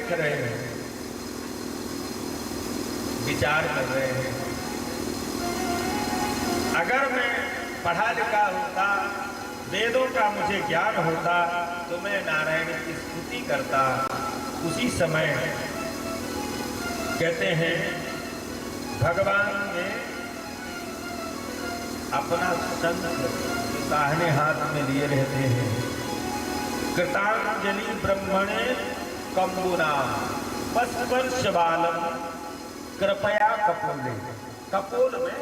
देख रहे हैं, विचार कर रहे हैं। अगर मैं पढ़ा लिखा होता, वेदों का मुझे ज्ञान होता, तो मैं नारायण की स्तुति करता। उसी समय कहते हैं भगवान ने अपना शंख दाहिने हाथ में लिए रहते हैं। कृतांजलि ब्रह्मणे कंबुना पस्पर्श बालम कृपया कपोले। कपोल में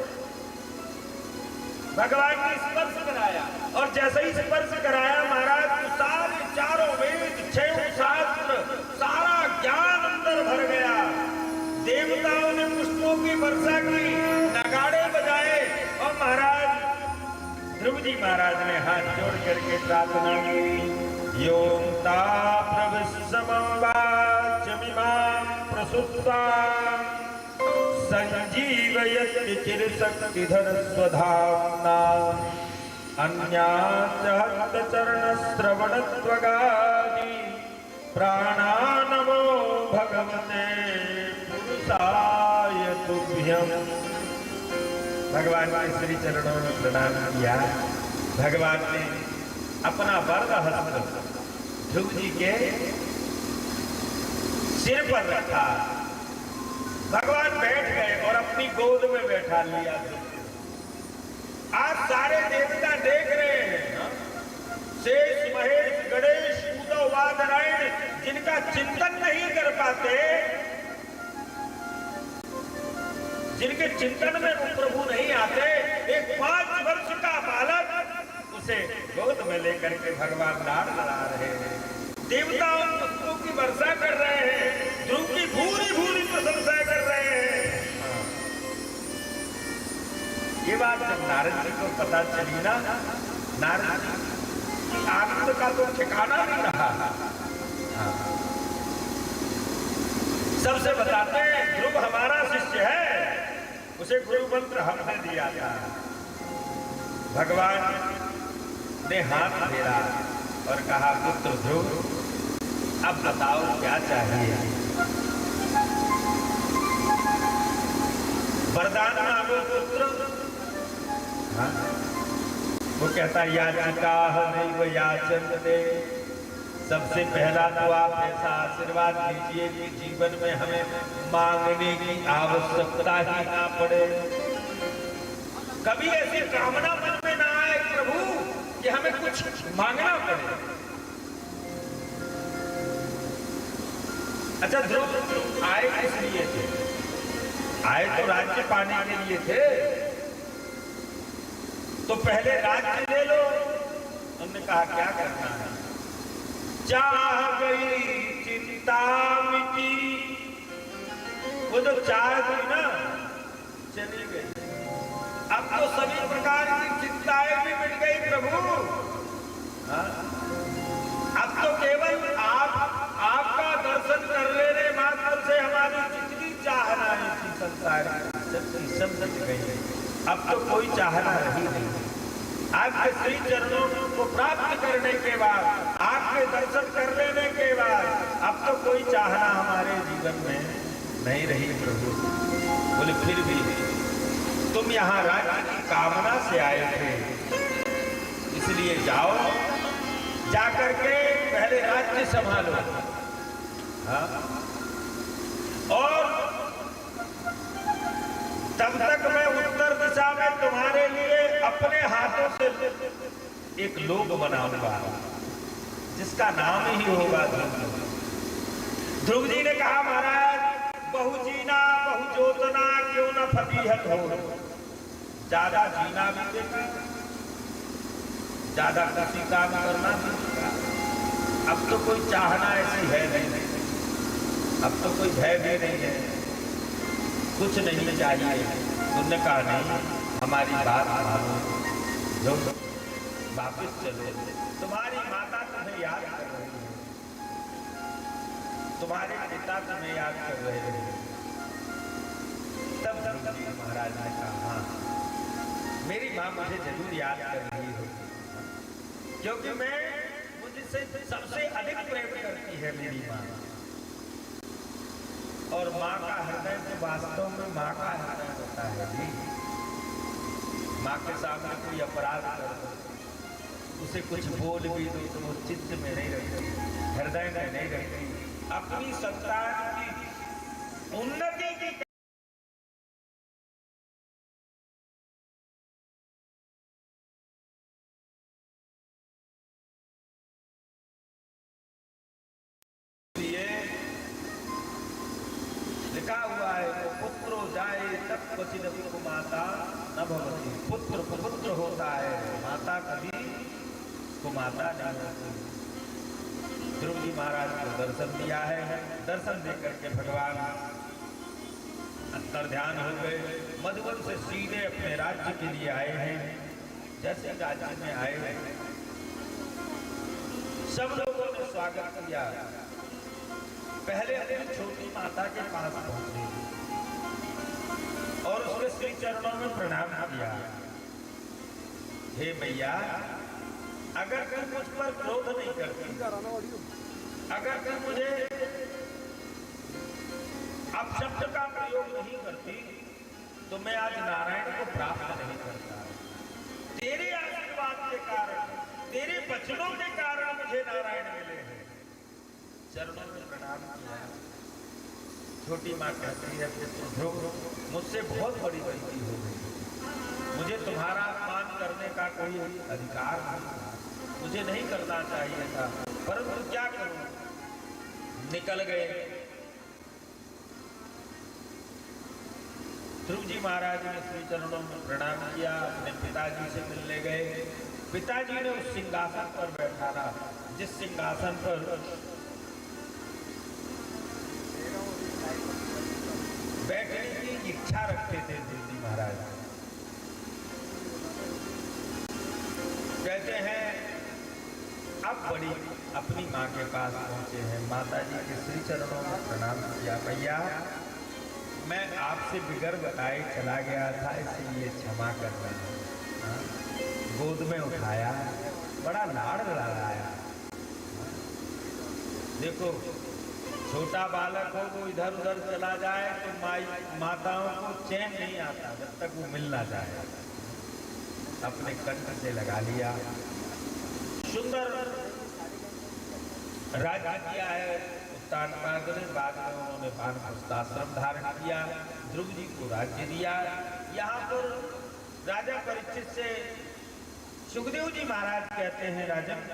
भगवान ने स्पर्श कराया, और जैसे ही स्पर्श कराया महाराज, तो सारे चारों वेद, 6 शास्त्र, सारा ज्ञान अंदर भर गया। देवताओं ने पुष्पों की वर्षा की, नगाड़े बजाए, और महाराज ध्रुव जी महाराज ने हाथ जोड़ करके प्रार्थना की। यों ता प्रविश्वमं वाचमिमां प्रसुप्ता संजीवयति चिरशक्तिधर स्वधाम्ना अन्याच चरणश्रवणत्वगादि प्राणानमो भगवते पुरुषाय तुभ्यम्। भगवान के श्री चरणों में प्रणाम किया। भगवान ने अपना वरद हस्त ध्रुव जी के सिर पर रखा। भगवान बैठ गए और अपनी गोद में बैठा लिया। आज सारे देवता देख रहे हैं, शेष महेश गणेश उद्धव नारायण, जिनका चिंतन नहीं कर पाते, जिनके चिंतन में प्रभु नहीं आते, एक 5 वर्ष का बालक उसे गोद में लेकर के भगवान लाड़ लड़ा रहे हैं। देवताओं पुष्पों की वर्षा कर रहे हैं, ध्रुव की भूरी भूरी प्रशंसा कर रहे हैं। ये बात जब नारद जी को पता चली ना, नारद जी आनंद का तो ठिकाना नहीं रहा। सबसे बताते हैं ध्रुव हमारा शिष्य है, उसे गुरु मंत्र हमने दिया था। भगवान ने हाथ फेरा और कहा, पुत्र ध्रुव अब बताओ क्या चाहिए। वरदान मांगो पुत्र। हाँ? वो कहता याचिका नैव याचन्ते। सबसे पहला तो आप ऐसा आशीर्वाद दीजिए कि जीवन में हमें मांगने की आवश्यकता ही ना पड़े। कभी ऐसी कामना मन में ना आए प्रभु कि हमें कुछ मांगना पड़े। अच्छा ध्रुव आए किस लिए थे? आए तो राज्य पाने के लिए थे। तो पहले राज्य ले लो। उन्होंने कहा क्या करना है? चाह गई चिंता मिटी। वो तो चाह गई ना, चली गई। अब तो सभी प्रकार की चिंताएं भी मिट गई प्रभु। हाँ? अब तो केवल आपका दर्शन कर लेने मात्र से हमारी जितनी चाहनाएं थी संसार की सब मिट गई। अब तो कोई चाहना रही नहीं। आपके श्री चरणों को प्राप्त करने के बाद, आपके दर्शन कर लेने के बाद, अब तो कोई चाहना हमारे जीवन में नहीं रही प्रभु। बोले फिर भी तुम यहाँ राज्य की कामना से आए थे, इसलिए जाओ, जाकर के पहले राज्य संभालो। हाँ? और तब तक मैं उत्तर दिशा में तुम्हारे लिए अपने हाथों से एक लोक बनाऊंगा जिसका नाम ही होगा ध्रुव। ध्रुव जी ने कहा महाराज बहु जीना बहु जोतना क्यों न फकीहत हो। ज्यादा जीना भी देखा, ज्यादा किसी काम करना भी। अब तो कोई चाहना ऐसी है नहीं, अब तो कोई भय भी नहीं है, कुछ नहीं चाहिए। उन्होंने कहा नहीं, हमारी बात मानो, जो वापिस चलो। तुम्हारी माता तुम्हें याद कर रही है, तुम्हारे पिता तुम्हें याद कर रहे हैं। तब महाराज ने कहा हाँ, मेरी माँ मुझे जरूर याद कर रही होगी, क्योंकि मैं मुझसे सबसे अधिक प्रेम करती है मेरी माँ। और माँ का हृदय तो वास्तव में माँ का हृदय होता है जी। माँ के सामने कोई अपराध कर दो, उसे कुछ बोल भी दो तो वो चित्त में नहीं रखती, हृदय में नहीं रखती। अपनी संतान की उन्नति की लिखा हुआ है, तो पुत्रो जाए तब क्वचित कुमाता न भवति। पुत्र पुत्र होता है, माता कभी कुमाता नहीं होती। ध्रुव जी महाराज को दर्शन दिया है, दर्शन देकर के भगवान अंतर ध्यान हो गए। मधुवन से सीधे अपने राज्य के लिए आए हैं। जैसे राज्य में आए सब लोगों ने स्वागत किया। पहले अपनी छोटी माता के पास पहुंचे और उसके श्री चरणों में प्रणाम किया। हे मैया, अगर तुम मुझ पर क्रोध नहीं करती, अगर तुम मुझे अपशब्द का प्रयोग नहीं करती, तो मैं आज नारायण को प्राप्त नहीं करता। तेरे आशीर्वाद के कारण, तेरे वचनों के कारण मुझे नारायण मिले हैं। चरणों में प्रणाम किया। छोटी माँ कहती है, ध्रुव मुझसे बहुत बड़ी गलती हो गई, मुझे तुम्हारा अपमान करने का कोई अधिकार नहीं था, मुझे नहीं करना चाहिए था, परंतु क्या करूं, निकल गए। ध्रुव जी महाराज ने श्री चरणों में प्रणाम किया, अपने पिताजी से मिलने गए। पिताजी ने उस सिंहासन पर बैठाना जिस सिंहासन पर बैठने की इच्छा रखते थे ध्रुव जी महाराज। कहते हैं अब बड़ी अपनी माँ के पास पहुंचे हैं, माता जी के श्री चरणों में प्रणाम किया। भैया, मैं आपसे बिगर बताए चला गया था, इसलिए क्षमा कर रहा हूं। गोद में उठाया, बड़ा लाड़ लड़ाया। देखो, छोटा बालक हो वो इधर उधर चला जाए तो माताओं को चैन नहीं आता जब तक वो मिल ना जाए। अपने कंठ से लगा लिया। सुंदर राज्य किया है उत्तानपाद ने। बाद में उन्होंने वानप्रस्थाश्रम धारण किया, ध्रुव जी को राज्य दिया। यहाँ पर राजा परीक्षित से सुखदेव जी महाराज कहते हैं, राजन,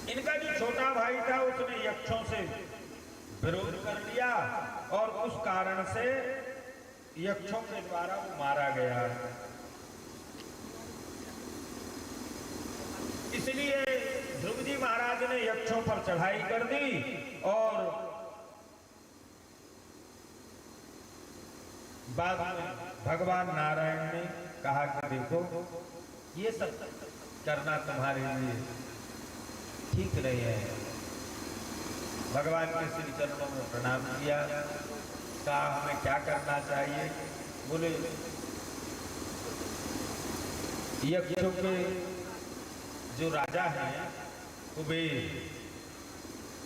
इनका जो छोटा भाई था उसने यक्षों से विरोध कर लिया और उस कारण से यक्षों के द्वारा वो मारा गया। इसलिए ध्रुव जी महाराज ने यक्षों पर चढ़ाई कर दी और बाद में भगवान नारायण ने कहा कि देखो, ये सब करना तुम्हारे लिए ठीक नहीं है। भगवान के श्री चरणों में प्रणाम किया, कहा हमें क्या करना चाहिए। बोले यक्षों के जो राजा हैं कुबेर,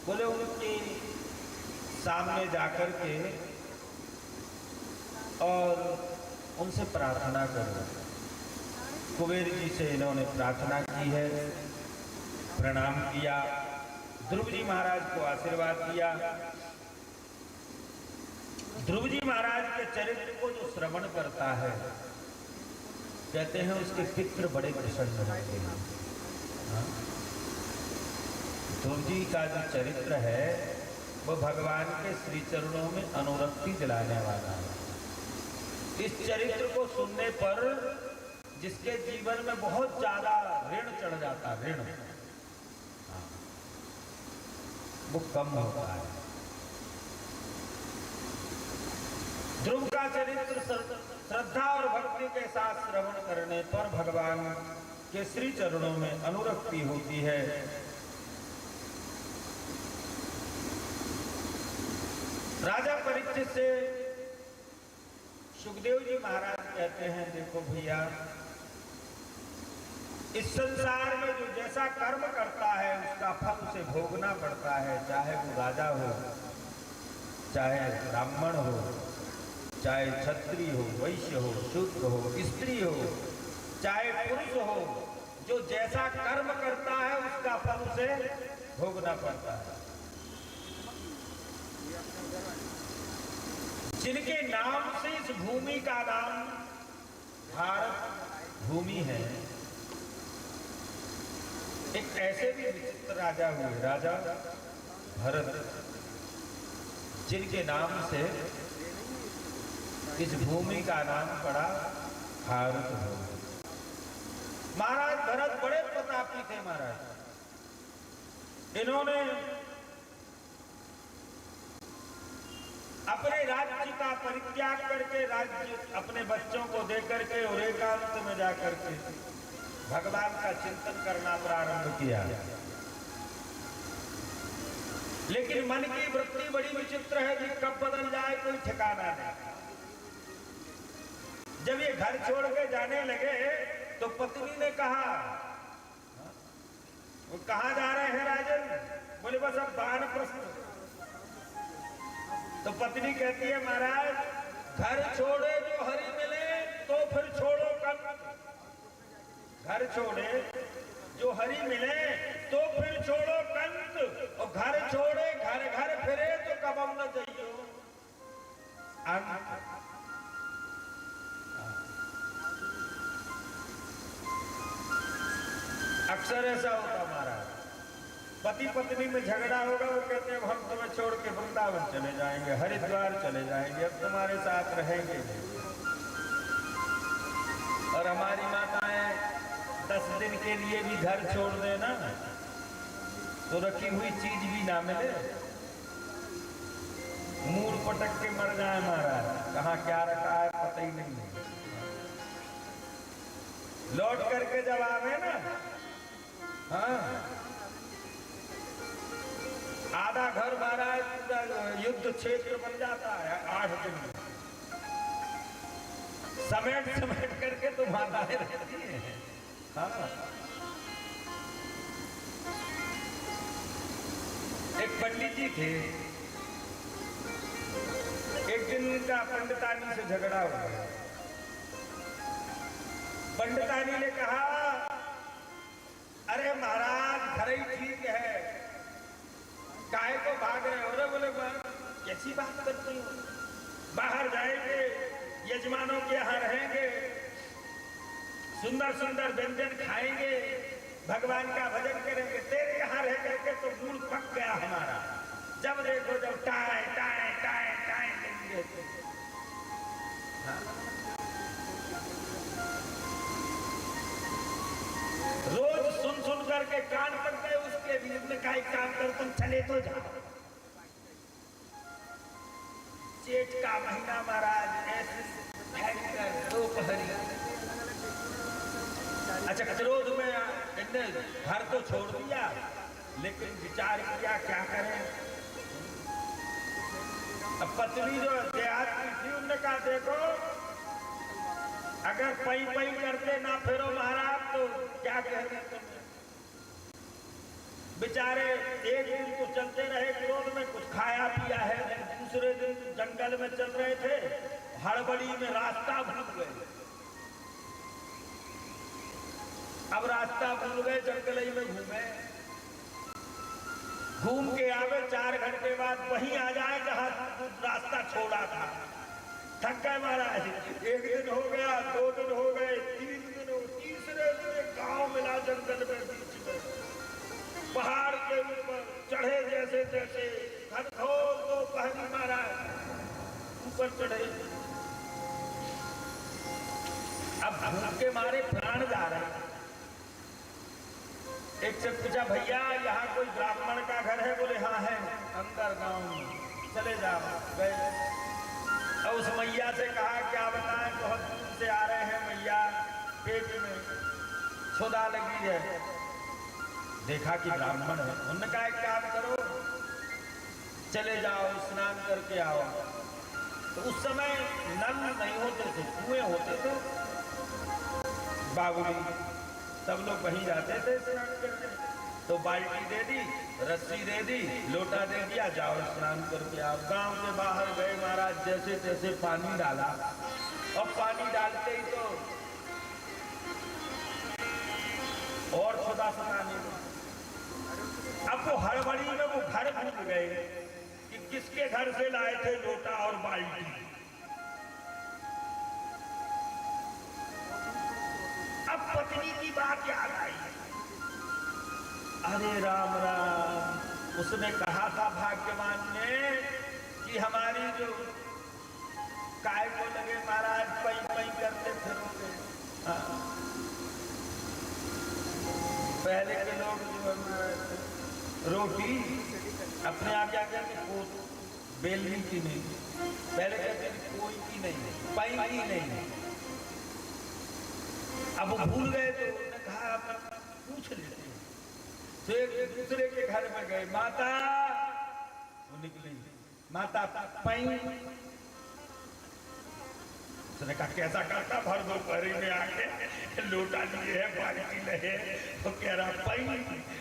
बोले उनके सामने जाकर के और उनसे प्रार्थना करो। कुबेर जी से इन्होंने प्रार्थना की है, प्रणाम किया, ध्रुव जी महाराज को आशीर्वाद दिया। ध्रुव जी महाराज के चरित्र को जो श्रवण करता है, कहते हैं उसके पितृ बड़े प्रसन्न रहते हैं। ध्रुव जी का जो चरित्र है वो भगवान के श्री चरणों में अनुरक्ति दिलाने वाला है। इस चरित्र को सुनने पर जिसके जीवन में बहुत ज्यादा ऋण चढ़ जाता, ऋण वो कम होता है। ध्रुव का चरित्र श्रद्धा और भक्ति के साथ श्रवण करने पर भगवान के श्री चरणों में अनुरक्ति होती है। राजा परीक्षित से सुखदेव जी महाराज कहते हैं, देखो भैया, इस संसार में जो जैसा कर्म करता है उसका फल उसे भोगना पड़ता है, चाहे वो राजा हो चाहे ब्राह्मण हो, चाहे क्षत्रिय हो, वैश्य हो, शूद्र हो, स्त्री हो, चाहे पुरुष हो, जो जैसा कर्म करता है उसका फल उसे भोगना पड़ता है। जिनके नाम से इस भूमि का नाम भारत भूमि है, एक ऐसे भी विचित्र राजा हुए, राजा भरत, जिनके नाम से इस भूमि का नाम पड़ा भारत भूमि। महाराज भरत बड़े प्रतापी थे महाराज। इन्होंने अपने राज्य का परित्याग करके राज्य अपने बच्चों को दे करके और एकांत में जाकर के भगवान का चिंतन करना प्रारंभ किया। लेकिन मन की वृत्ति बड़ी विचित्र है कि कब बदल जाए कोई ठिकाना नहीं। जब ये घर छोड़ के जाने लगे तो पत्नी ने कहा, वो कहां जा रहे हैं राजन? बोले बस अब वानप्रस्थ। तो पत्नी कहती है महाराज घर छोड़े जो हरि मिले तो फिर छोड़ो कंत। घर छोड़े जो हरि मिले तो फिर छोड़ो कंत, और घर छोड़े घर घर फिरे तो कबम न जाइयो। अक्सर ऐसा होता महाराज, पति पत्नी में झगड़ा होगा, वो कहते हैं हम तुम्हें छोड़ के वृंदावन चले जाएंगे, हरिद्वार चले जाएंगे, अब तुम्हारे साथ रहेंगे। और हमारी माताएं 10 दिन के लिए भी घर छोड़ देना तो रखी हुई चीज भी ना मिले, मूल पटक के मर जाए महाराज, कहाँ क्या रखा है पता ही नहीं है। लौट करके जब आवे ना, हाँ, आधा घर महाराज युद्ध क्षेत्र बन जाता है 8 दिन में। समेट समेट करके तो माताएं रहती है। हाँ, एक पंडित जी थे, एक दिन उनका पंडितानी से झगड़ा हुआ। पंडितानी ने कहा अरे महाराज घर ही ठीक है, काहे को भाग रहे हो? बोले कैसी बात करती हो, बाहर जाएंगे, यजमानों के यहाँ रहेंगे, सुंदर सुंदर व्यंजन खाएंगे, भगवान का भजन करेंगे, तेरे यहाँ रह करके तो मूड पक गया हमारा। जब देखो जब टाए टाए टाए टाए लेंगे। रोज सुन सुन करके कान पक गए उसके भी। उसने कहा एक काम करो तुम चले तो जाओ। जेठ का महीना महाराज ऐसे दोपहरी, अच्छा क्रोध में इनने घर तो छोड़ दिया, लेकिन विचार किया क्या करें। अब पत्नी जो देहात की थी उनने कहा देखो अगर पई पई करते ना फिरो महाराज तो क्या कहते तुम। बेचारे एक दिन तो चलते रहे क्रोध में, कुछ खाया पिया है, दूसरे दिन जंगल में चल रहे थे, हड़बड़ी में रास्ता भूल गए। अब रास्ता भूल गए, जंगल ही में घूमे, घूम के आवे 4 घंटे बाद वहीं आ जाए जहां रास्ता छोड़ा था। थक गए महाराज, 1 दिन हो गया, 2 दिन हो गए, 3 दिन हो, तीसरे दिन गांव मिला जंगल में, बीच में पहाड़ के ऊपर चढ़े जैसे जैसे घनघोर दोपहरी महाराज ऊपर चढ़े। अब भूख के मारे प्राण जा रहे। एक से पूछा भैया यहाँ कोई ब्राह्मण का घर है? बोले हाँ है, अंदर गांव में, चले जाओ। गए और उस मैया से कहा क्या बताएं बहुत दूर से आ रहे हैं मैया, पेट में छुदा लगी है। देखा कि ब्राह्मण है, उन्होंने कहा एक काम करो चले जाओ स्नान करके आओ। तो उस समय नल नहीं होते थे, कुएं होते थे, बाबूजी सब लोग वहीं जाते थे स्नान करने। तो बाल्टी दे दी, रस्सी दे दी, लोटा दे दिया, जाओ स्नान करके आओ। गांव से बाहर गए महाराज, जैसे तैसे पानी डाला और पानी डालते ही तो और खुदा सताने लगे। अब वो हड़बड़ी में वो घर भूल गए कि किसके घर से लाए थे लोटा और बाल्टी। अब पत्नी की बात याद आई, अरे राम राम, उसने कहा था भाग्यवान ने कि हमारी जो काय को लगे महाराज पई पई करते फिरोगे। पहले के लोग जो रोटी अपने आप क्या कहते, बेलनी की नहीं, पहले कहते कोई की नहीं, पई की नहीं। अब वो भूल गए तो उन्होंने कहा पूछ लेते। तो एक दूसरे के घर में गए, माता, वो निकली, माता पई। उसने कहा कैसा करता, भर दोपहरी में आके लोटा लिए है, बाल्टी लहे, तो कह रहा पई।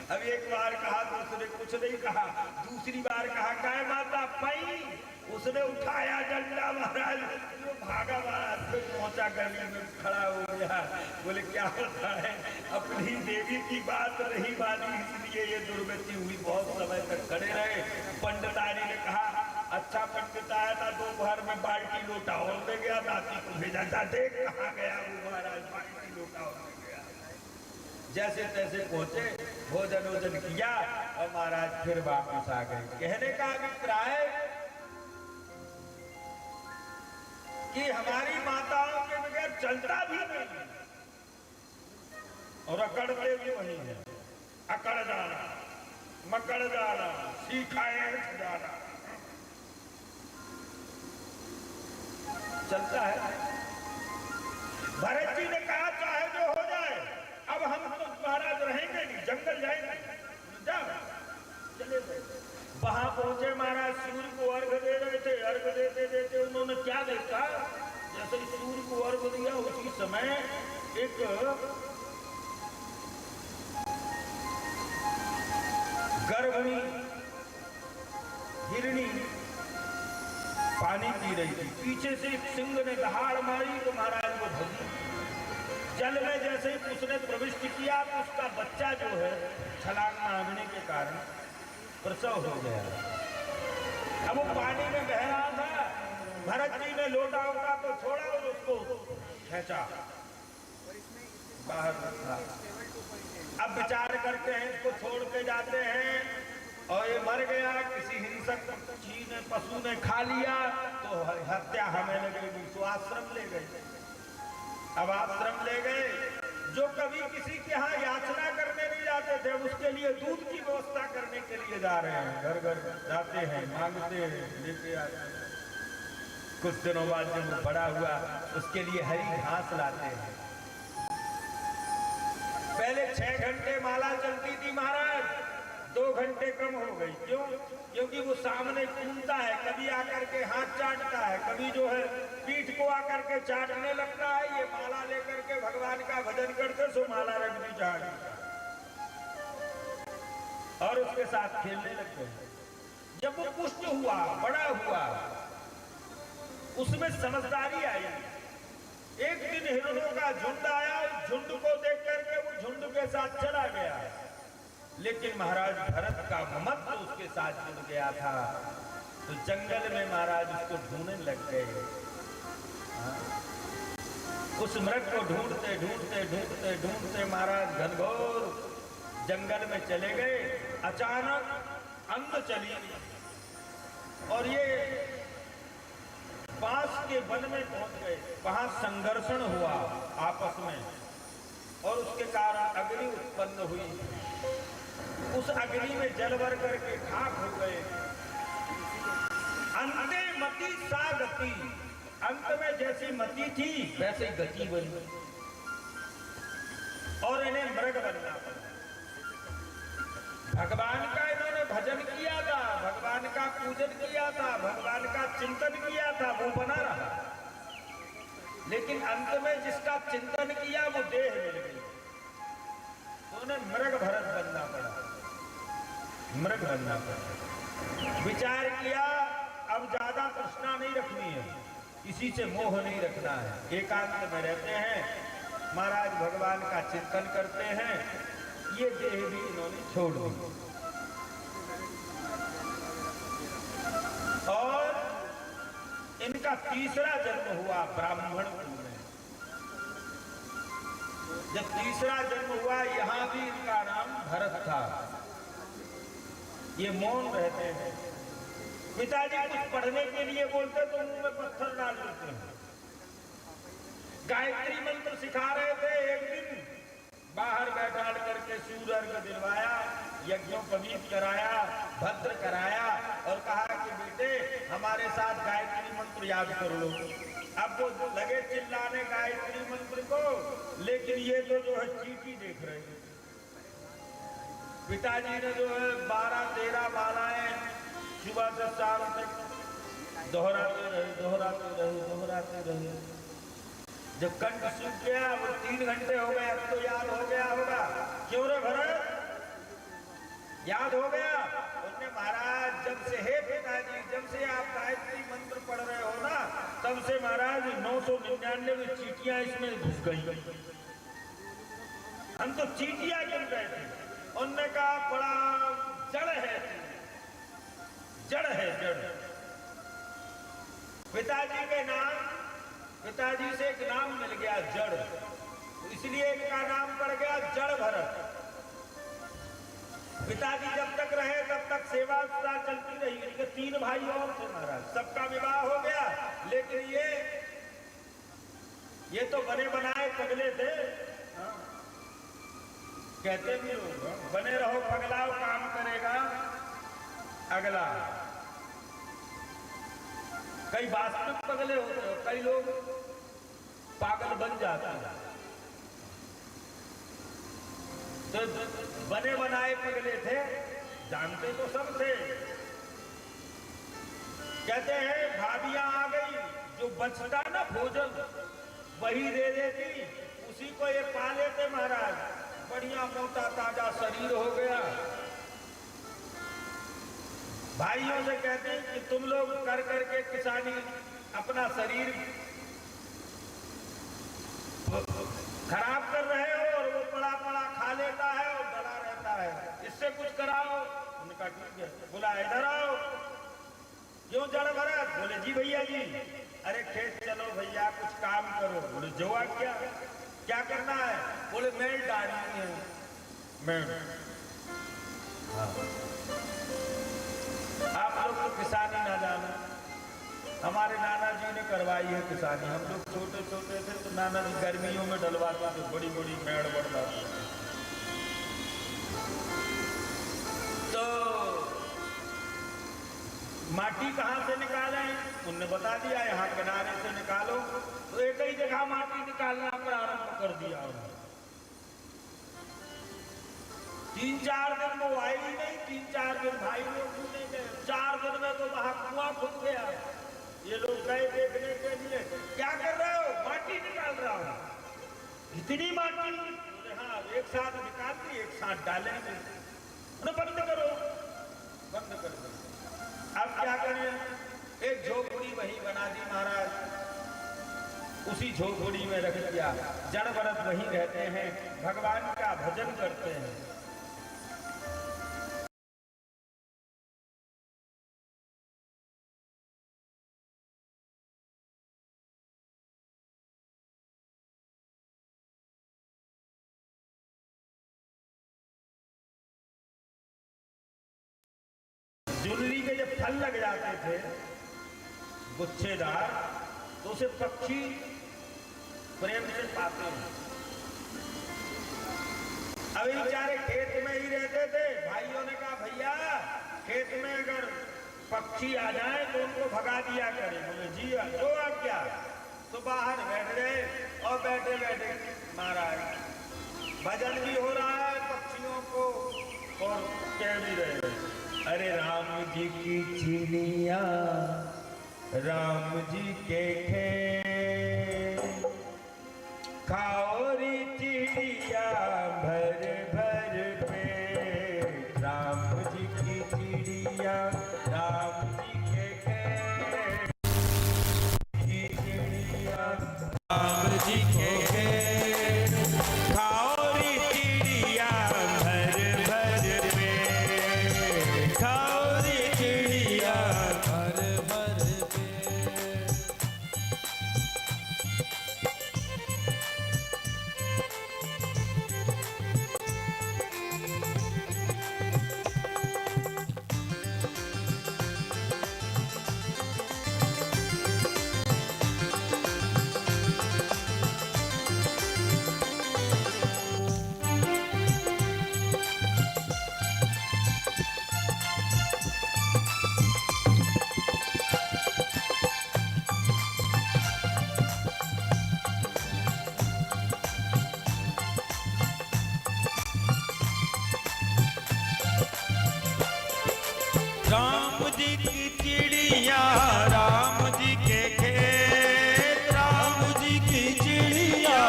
अब एक बार कहा तो उसने कुछ नहीं कहा, दूसरी बार कहा काय माता पई। उसने उठाया डंडा महाराज, वो भागा महाराज, फिर पहुंचा गली में खड़ा हो गया। बोले क्या होता है, अपनी देवी की बात नहीं मानी इसलिए ये दुर्गति हुई। बहुत समय तक खड़े रहे। पंडितारी ने कहा अच्छा पंडित आया था, दोपहर में बाल्टी लोटा और ले गया, नाती को भेजा था, देख कहाँ गया वो महाराज, बाल्टी लोटा और ले गया। जैसे तैसे पहुंचे, भोजन वोजन किया और महाराज फिर वापस आ गए। कहने का अभिप्राय कि हमारी माताओं के बगैर चलता भी नहीं और अकड़ते भी वही है। अकड़ जाना, मकड़ जाना, सीखाए जाना चलता है। भरत जी ने कहा चाहे जो हो जाए, अब हम तो महाराज रहेंगे नहीं, जंगल जाएंगे। जाओ, चले गए। वहां पहुंचे महाराज, सूर्य को अर्घ दे रहे थे। अर्घ देते देते उन्होंने क्या देखा, जैसे ही सूर्य को अर्घ दिया उसी समय एक गर्भणी हिरणी पानी पी रही थी। पीछे से एक सिंह ने दहाड़ मारी तो महाराज वो भगी। जल में जैसे ही उसने प्रविष्ट किया तो उसका बच्चा जो है छलांग मारने के कारण प्रसव हो गया। अब वो पानी में बह रहा था, भरत जी ने लोटा उठा तो छोड़ा और उसको खींचा बाहर रखा। अब विचार करते हैं, इसको छोड़ के जाते हैं और ये मर गया, किसी हिंसक चीज ने, पशु ने खा लिया तो हत्या हमें लगेगी, तो आश्रम ले गए। अब आश्रम ले गए, जो कभी किसी के यहाँ याचना करने नहीं जाते थे, उसके लिए दूध की व्यवस्था करने के लिए जा रहे हैं। घर घर जाते हैं, मांगते हैं, लेके आते हैं। कुछ दिनों बाद जब वो बड़ा हुआ, उसके लिए हरी घास लाते हैं। पहले 6 घंटे माला चलती थी महाराज, 2 घंटे कम हो गई। क्यों? क्योंकि वो सामने घूमता है, कभी आकर के हाथ चाटता है, कभी जो है पीठ को आकर के चाटने लगता है। ये माला लेकर के भगवान का भजन करते सो माला रख दी चाट और उसके साथ खेलने लगते हैं। जब वो पुष्ट हुआ, बड़ा हुआ, उसमें समझदारी आई। एक दिन हिरणों का झुंड आया, उस झुंड को देख करके वो झुंड के साथ चला गया। लेकिन महाराज भरत का ममत्व उसके साथ जुड़ गया था, तो जंगल में महाराज उसको ढूंढने लग गए। उस मृग को ढूंढते ढूंढते ढूंढते ढूंढते महाराज घनघोर जंगल में चले गए। अचानक अंध चली और ये पास के वन में पहुंच गए। वहां संघर्षण हुआ आपस में और उसके कारण अग्नि उत्पन्न हुई। उस अग्नि में जल भर करके खाक हो गए। अंते मति सा गति, अंत में जैसी मति थी वैसे ही गति बनी और इन्हें मृग बनना पड़ा। भगवान का इन्होंने भजन किया था, भगवान का पूजन किया था, भगवान का चिंतन किया था, वो बना रहा। लेकिन अंत में जिसका चिंतन किया वो देह मिल गई, तो उन्हें मृग भरत बनना पड़ा। मृग बनना पड़ेगा। विचार किया अब ज्यादा तृष्णा नहीं रखनी है, किसी से मोह नहीं रखना है, एकांत में रहते हैं, महाराज भगवान का चिंतन करते हैं। ये देह भी इन्होंने छोड़ दी और इनका तीसरा जन्म हुआ ब्राह्मण कुल में। जब तीसरा जन्म हुआ यहां भी इनका नाम भरत था। ये मौन रहते हैं। पिताजी कुछ पढ़ने के लिए बोलते तो मुंह में पत्थर डाल देते हैं। गायत्री मंत्र सिखा रहे थे, एक दिन बाहर बैठा करके सूर्य अर्घ दिलवाया, यज्ञोपवीत कराया, भद्र कराया और कहा कि बेटे हमारे साथ गायत्री मंत्र याद कर लो। अब वो लगे चिल्लाने गायत्री मंत्र को, लेकिन ये तो जो है चीटी देख रहे हैं। पिताजी ने जो है 12-13 मालाएं सुबह से शाम तक दोहराते रहे। जब कंठ सूख गया, वो 3 घंटे हो गए, अब तो याद हो गया होगा। क्यों रे भरत, याद हो गया? उसने महाराज जब से, हे पिताजी जब से आप गायत्री मंत्र पढ़ रहे हो ना, तब से महाराज 999 चीटियां इसमें घुस गई। हम तो चीटियां गिन रहे थे। उनने कहा बड़ा जड़ है, जड़ है, जड़। पिताजी के नाम, पिताजी से एक नाम मिल गया जड़, तो इसलिए इनका नाम पड़ गया जड़ भरत। पिताजी जब तक रहे तब तक सेवा चलती रही। इनके 3 भाई और थे महाराज, सबका विवाह हो गया, लेकिन ये तो बने बनाए पगले थे। कहते भी लोग बने रहो पगलाओ, काम करेगा अगला। कई वास्तविक पगले होते हो, कई लोग पागल बन जाते हैं। तो बने बनाए पगले थे, जानते तो सब थे। कहते हैं भाभियां आ गई, जो बचता ना भोजन वही दे देती, उसी को ये पा लेते महाराज। बढ़िया मोटा ताजा शरीर हो गया। भाइयों से कहते हैं कि तुम लोग कर करके किसानी अपना शरीर खराब कर रहे हो, और वो पड़ा पड़ा खा लेता है और डरा रहता है, इससे कुछ कराओ। उनका ठीक है, बोला इधर आओ। क्यों जड़ भरत? बोले जी भैया जी। अरे खेत चलो भैया, कुछ काम करो। बोले जो आज्ञा, क्या करना है? बोले मेल डालनी है। मेल, हाँ। आप लोग तो किसानी ना जानो, हमारे नाना जी ने करवाई है किसानी। हम लोग छोटे छोटे थे तो नाना जी गर्मियों में डलवाते थे, बड़ी बड़ी मेड़ बढ़वाते थे। तो माटी कहाँ से निकालें? उनने बता दिया यहाँ किनारे से निकालो। तो एक ही जगह माटी निकालना प्रारंभ कर दिया उन्होंने। 3-4 दिन वो आई ही नहीं। 3-4 दिन भाई लोग ढूंढने गए, 4 दिन में तो वहां कुआं खुद गया। ये लोग गए देखने के लिए, क्या कर रहे हो? माटी निकाल रहा हूं। इतनी माटी? बोले हाँ, एक साथ निकाल दी, एक साथ डालेंगे। बंद करो, बंद कर दो। अब क्या करें? एक झोपड़ी वही बना दी महाराज, उसी झोपड़ी में रख दिया। जड़ भरत वहीं रहते हैं, भगवान का भजन करते हैं। जुल्ली के जब फल लग जाते थे गुच्छेदार, तो उसे पक्षी प्रेम से पाते हैं। अभी बेचारे खेत में ही रहते थे। भाइयों ने कहा भैया खेत में अगर पक्षी आ जाए तो उनको भगा दिया करें। बोले जी जो आज्ञा। तो बाहर बैठ गए और बैठे बैठे महाराज भजन भी हो रहा है पक्षियों को, और कह भी रहे अरे राम जी की चिड़िया, राम जी के खेत, खाओ री चिड़िया भर भर पेट, राम जी की राम जी के खेत खाओ रे चिड़िया भर भर पेट, खाओ रे चिड़िया भर भर पेट। राम जी की चिड़िया राम जी के खेत, राम जी की चिड़िया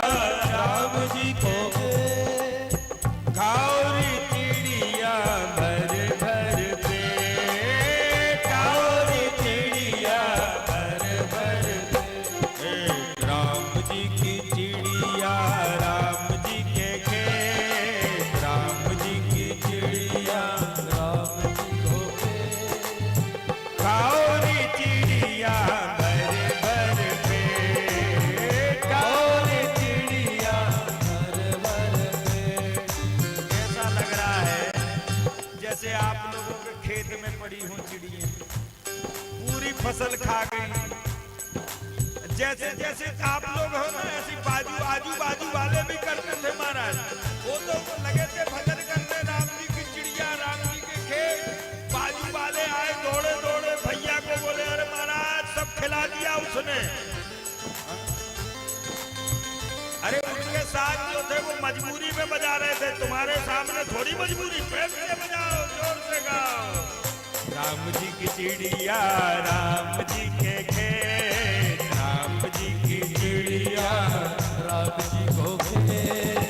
राम जी को खेत, खाओ रे चिड़िया भर भर पेट, खाओ रे चिड़िया भर भर पेट। राम जी की चिड़िया राम जी के खेत, राम जी की चिड़िया राम जी को खाओ रे चिड़िया भर भर पेट, खाओ रे चिड़िया भर भर पेट। ऐसा लग रहा है जैसे आप लोगों के खेत में पड़ी हो चिड़िया, पूरी फसल खा गई। जैसे जैसे आप लोग हो ना, ऐसी आजू बाजू वाले भी करते थे महाराज। वो तो लगे थे भजन करने, राम जी की चिड़िया राम जी के खेत। बाजू वाले आए दौड़े दौड़े, भैया को बोले अरे महाराज सब खिला दिया उसने। अरे उनके साथ जो थे वो मजबूरी में बजा रहे थे, तुम्हारे सामने थोड़ी मजबूरी, प्रेम से बजाओ, जोर से गाओ। राम जी की चिड़िया राम जी के खेत, राम जी की चिड़िया राम जी को खेत,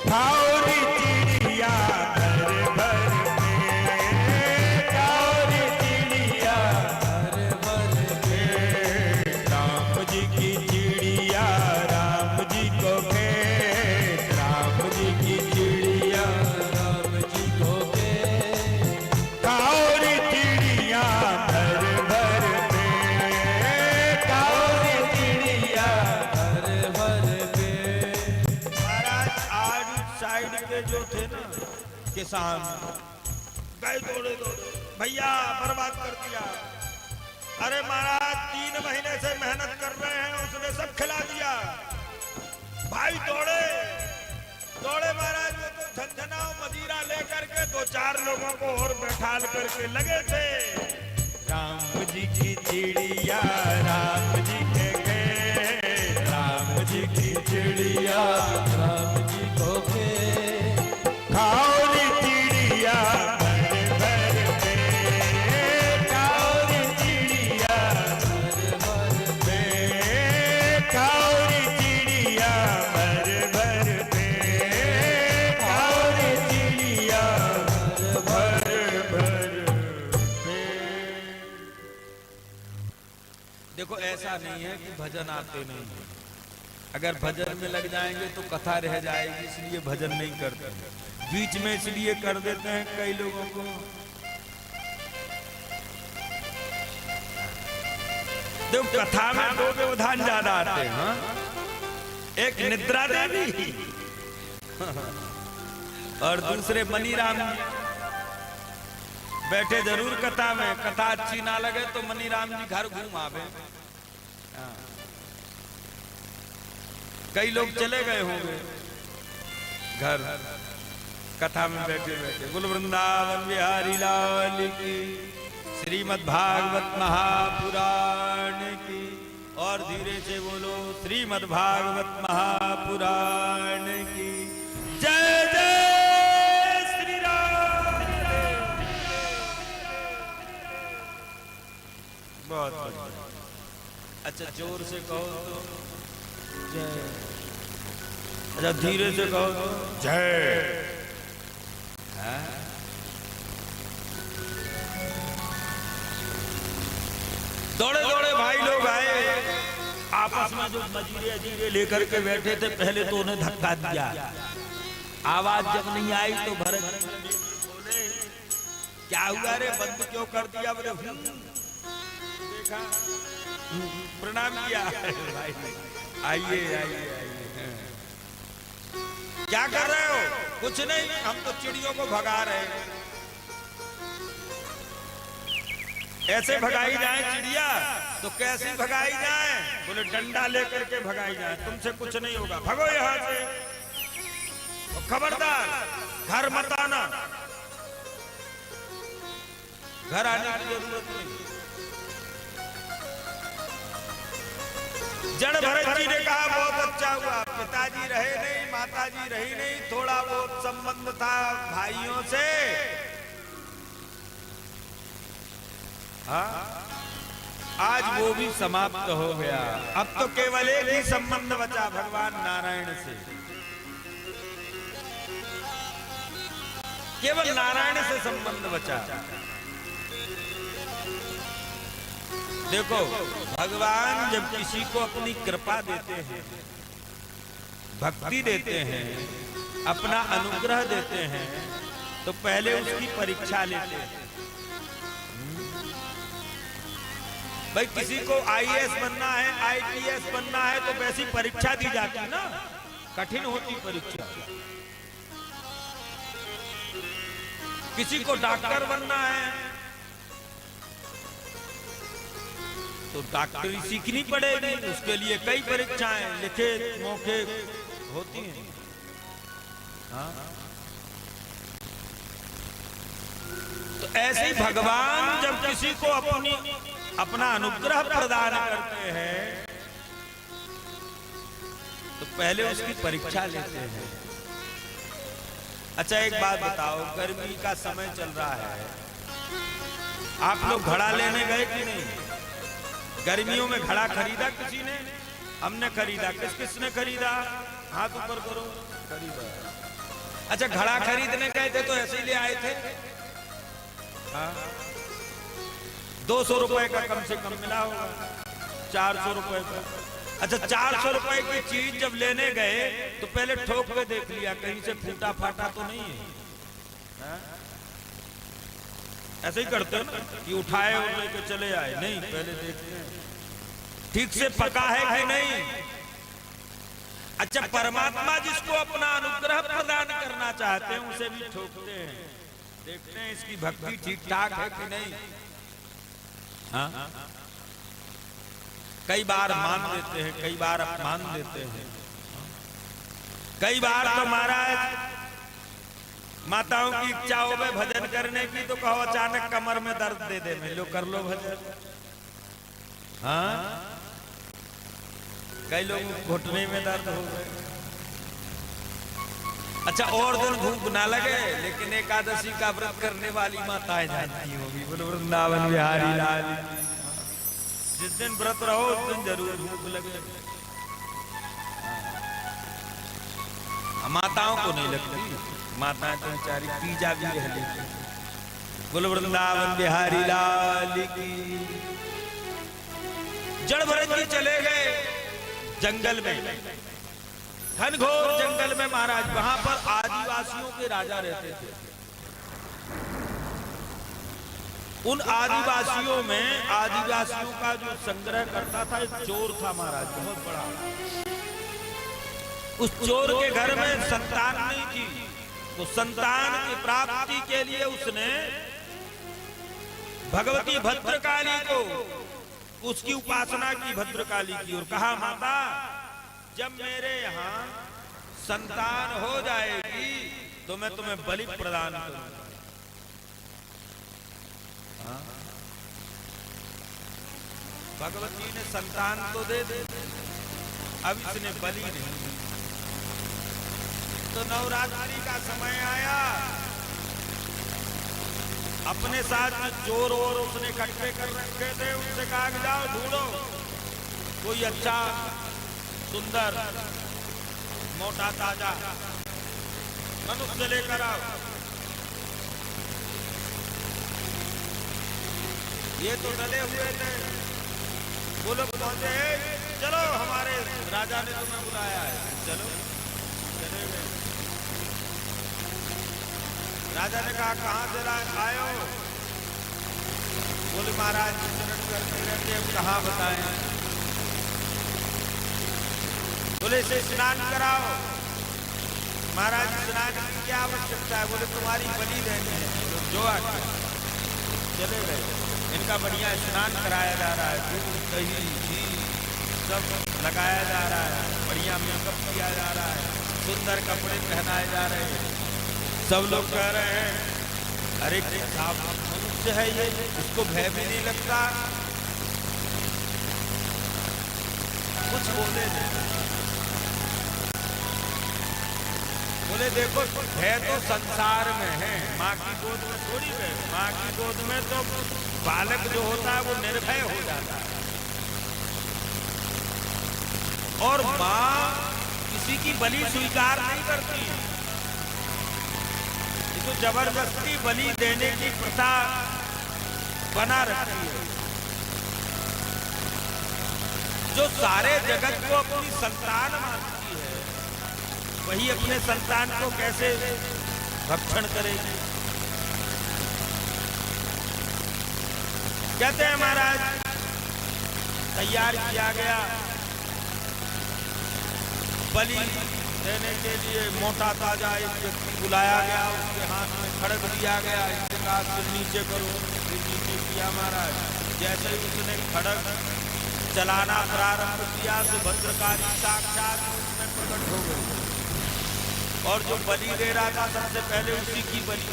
खाओ रे चिड़िया भर भर पेट, खाओ रे चिड़िया भर भर पेट। राम जी की चिड़िया राम जी को खेत, राम जी की चिड़िया राम जी को खेत, खाओ रे चिड़िया भर भर पेट, खाओ रे चिड़िया भर भर पेट। महाराज आज साइड के जो थे ना किसान, गए दौड़े दौड़े, भैया बर्बाद कर दिया। अरे महाराज 3 महीने से मेहनत कर रहे हैं, उसने सब खिला दिया। भाई दौड़े दौड़े महाराज, वो तो झंझनाओ मदिरा लेकर के 2-4 लोगों को और बैठाल करके लगे थे। राम जी की चिड़िया राम जी के खेत, राम जी की चिड़िया राम जी को खेत, खाओ रे चिड़िया भर भर पेट, खाओ रे चिड़िया भर भर पेट, खाओ रे चिड़िया भर भर पेट, खाओ रे चिड़िया भर भर पेट। देखो ऐसा नहीं है कि भजन आते नहीं है, अगर भजन में लग जाएंगे तो कथा रह जाएगी, इसलिए भजन नहीं करते। बीच में इसलिए कर देते हैं कई लोगों को। देखो कथा में 2 व्यवधान ज्यादा आते हैं। हाँ? एक निद्रा देवी और दूसरे मनीराम। बैठे जरूर कथा में, कथा अच्छी ना लगे तो मनीराम जी घर घूम आवे। हाँ। कई लोग चले गए होंगे घर कथा में बैठे बैठे। गुल वृंदावन बिहारी लाल की, श्रीमद् भागवत महापुराण की। और धीरे से बोलो श्रीमद् भागवत महापुराण की जय जय श्री राम। बहुत बढ़िया। अच्छा जोर से कहो तो जय, अच्छा धीरे से कहो तो जय। दौड़े दौड़े भाई लोग आए, आपस में जो मजीरे अजीरे लेकर के बैठे थे, पहले तो उन्हें धक्का दिया। आवाज जब नहीं आई तो भरत बोले क्या हुआ रे, बंद क्यों कर दिया? बोले देखा, प्रणाम किया। भाई आइए आइए आइए, क्या कर रहे हो? कुछ नहीं, हम तो चिड़ियों को भगा रहे हैं। ऐसे भगाई जाए चिड़िया तो कैसी भगाई जाए? बोले डंडा लेकर के भगाई जाए, तुमसे कुछ नहीं होगा, भगो यहां से। और खबरदार घर मत आना, घर आने की जरूरत नहीं। जड़ भरत जी ने कहा बहुत अच्छा हुआ, पिताजी रहे नहीं, माताजी रही नहीं, थोड़ा बहुत संबंध था भाइयों से। हाँ, आज वो भी समाप्त हो गया। अब तो केवल एक ही संबंध बचा, भगवान नारायण से। केवल नारायण से संबंध बचा। देखो, भगवान जब किसी को अपनी कृपा देते हैं, भक्ति देते हैं, अपना अनुग्रह देते हैं, तो पहले उसकी परीक्षा लेते हैं। भाई किसी को आईएएस बनना है, आईपीएस बनना है, तो वैसी परीक्षा दी जाती है ना, कठिन होती परीक्षा। किसी को डॉक्टर बनना है तो डॉक्टरी सीखनी पड़ेगी, उसके लिए कई परीक्षाएं, लिखित मौखिक होती हैं। हाँ? तो ऐसे ही भगवान जब किसी को अपना अनुग्रह प्रदान करते हैं तो पहले उसकी परीक्षा लेते हैं। अच्छा एक बात बताओ, गर्मी का समय चल रहा है, आप लोग घड़ा लेने गए कि नहीं? गर्मियों में घड़ा खरीदा किसी ने? हमने खरीदा। किसने खरीदा? हाथ ऊपर करो। खरीदा। अच्छा, घड़ा खरीदने गए थे तो ऐसे ही ले आए थे? हाँ, 200 रुपए का कम से कम मिला होगा, 400 रुपए का। अच्छा, 400 रुपए की चीज जब लेने गए तो पहले ठोक के देख लिया कहीं से फूटा फाटा तो नहीं है? हाँ? ऐसे ही करते हो ना कि उठाए और लेके चले आए? नहीं, पहले देखते हैं ठीक से पका है कि नहीं। अच्छा, परमात्मा जिसको अपना अनुग्रह प्रदान करना चाहते हैं उसे भी ठोकते हैं, देखते हैं इसकी भक्ति ठीक ठाक है कि नहीं। हाँ? कई बार मान देते हैं, कई बार अपमान देते हैं। कई बार तो महाराज माताओं की इच्छा हो गए भजन करने की तो कहो अचानक कमर में दर्द दे दे, मैं लो कर लो भजन। हाँ, कई लोग घुटने में दर्द हो गए। अच्छा, और दिन भूख ना लगे, लेकिन एकादशी का व्रत करने वाली माताएं जानती होगी, बोलो वृंदावन बिहारी लाल। जिस दिन व्रत रहो उस दिन जरूर भूख लगे। माताओं को नहीं लगती, माताएं तो बेचारी पीजा भी रह लेती। बोलो वृंदावन बिहारी लाल की। जड़ भरत जी चले गए जंगल में, घनघोर जंगल में महाराज। वहां पर आदिवासियों के राजा रहते थे। उन आदिवासियों में आदिवासियों का जो संग्रह करता था एक चोर था महाराज, बहुत बड़ा। उस चोर के घर में संतान नहीं थी, तो संतान की प्राप्ति के लिए उसने भगवती भद्रकाली को, उसकी उपासना की भद्रकाली की, और कहा माता जब मेरे यहाँ संतान हो जाएगी तो मैं तुम्हें बलि प्रदान करूंगा। भगवती ने संतान तो दे दे, अब इसने बलि नहीं। तो नवरात्रि का समय आया, अपने साथ चोर और उसने इकट्ठे कर रखे थे, उनसे कहा कि जाओ ढूंढो कोई अच्छा सुंदर मोटा ताजा मनुष्य लेकर आओ। ये तो डले हुए थे, वो लोग पहुंचे चलो हमारे राजा ने तुम्हें बुलाया है। चलो, चले गए। राजा ने कहा कहाँ से आए हो? बोले महाराज चरण करते रहते हम कहाँ बताएं। बोले इसे स्नान कराओ। महाराज स्नान की क्या आवश्यकता है? बोले तुम्हारी बलि देनी है। जो आज्ञा। चले गए। इनका बढ़िया स्नान कराया जा रहा है, दूध दही घी सब लगाया जा रहा है, बढ़िया मेकअप किया जा रहा है, सुंदर कपड़े पहनाए जा रहे हैं। सब लोग कह रहे हैं अरे साहब मनुष्य है ये, इसको भय भी नहीं लगता। कुछ बोले नहीं। बोले देखो भय तो संसार में है, माँ की गोद में थोड़ी है। माँ की गोद में तो बालक जो होता है वो निर्भय हो जाता है, और माँ किसी की बलि स्वीकार नहीं करती। ये तो जबरदस्ती बलि देने की प्रथा बना रखी है। जो सारे जगत को अपनी संतान मानती है, वही अपने संतान को कैसे भक्षण करेगी? कहते हैं महाराज तैयार किया गया बलि देने के लिए। मोटा ताजा एक व्यक्ति बुलाया गया, उसके हाथ में खड़ग दिया गया, इसके कहा फिर नीचे करो। नीचे किया महाराज। जैसे ही उसने खड़ग चलाना प्रारंभ किया तो भद्रकाली साक्षात उसमें प्रकट हो गई, और जो बलि दे रहा था सबसे पहले उसी की बलि।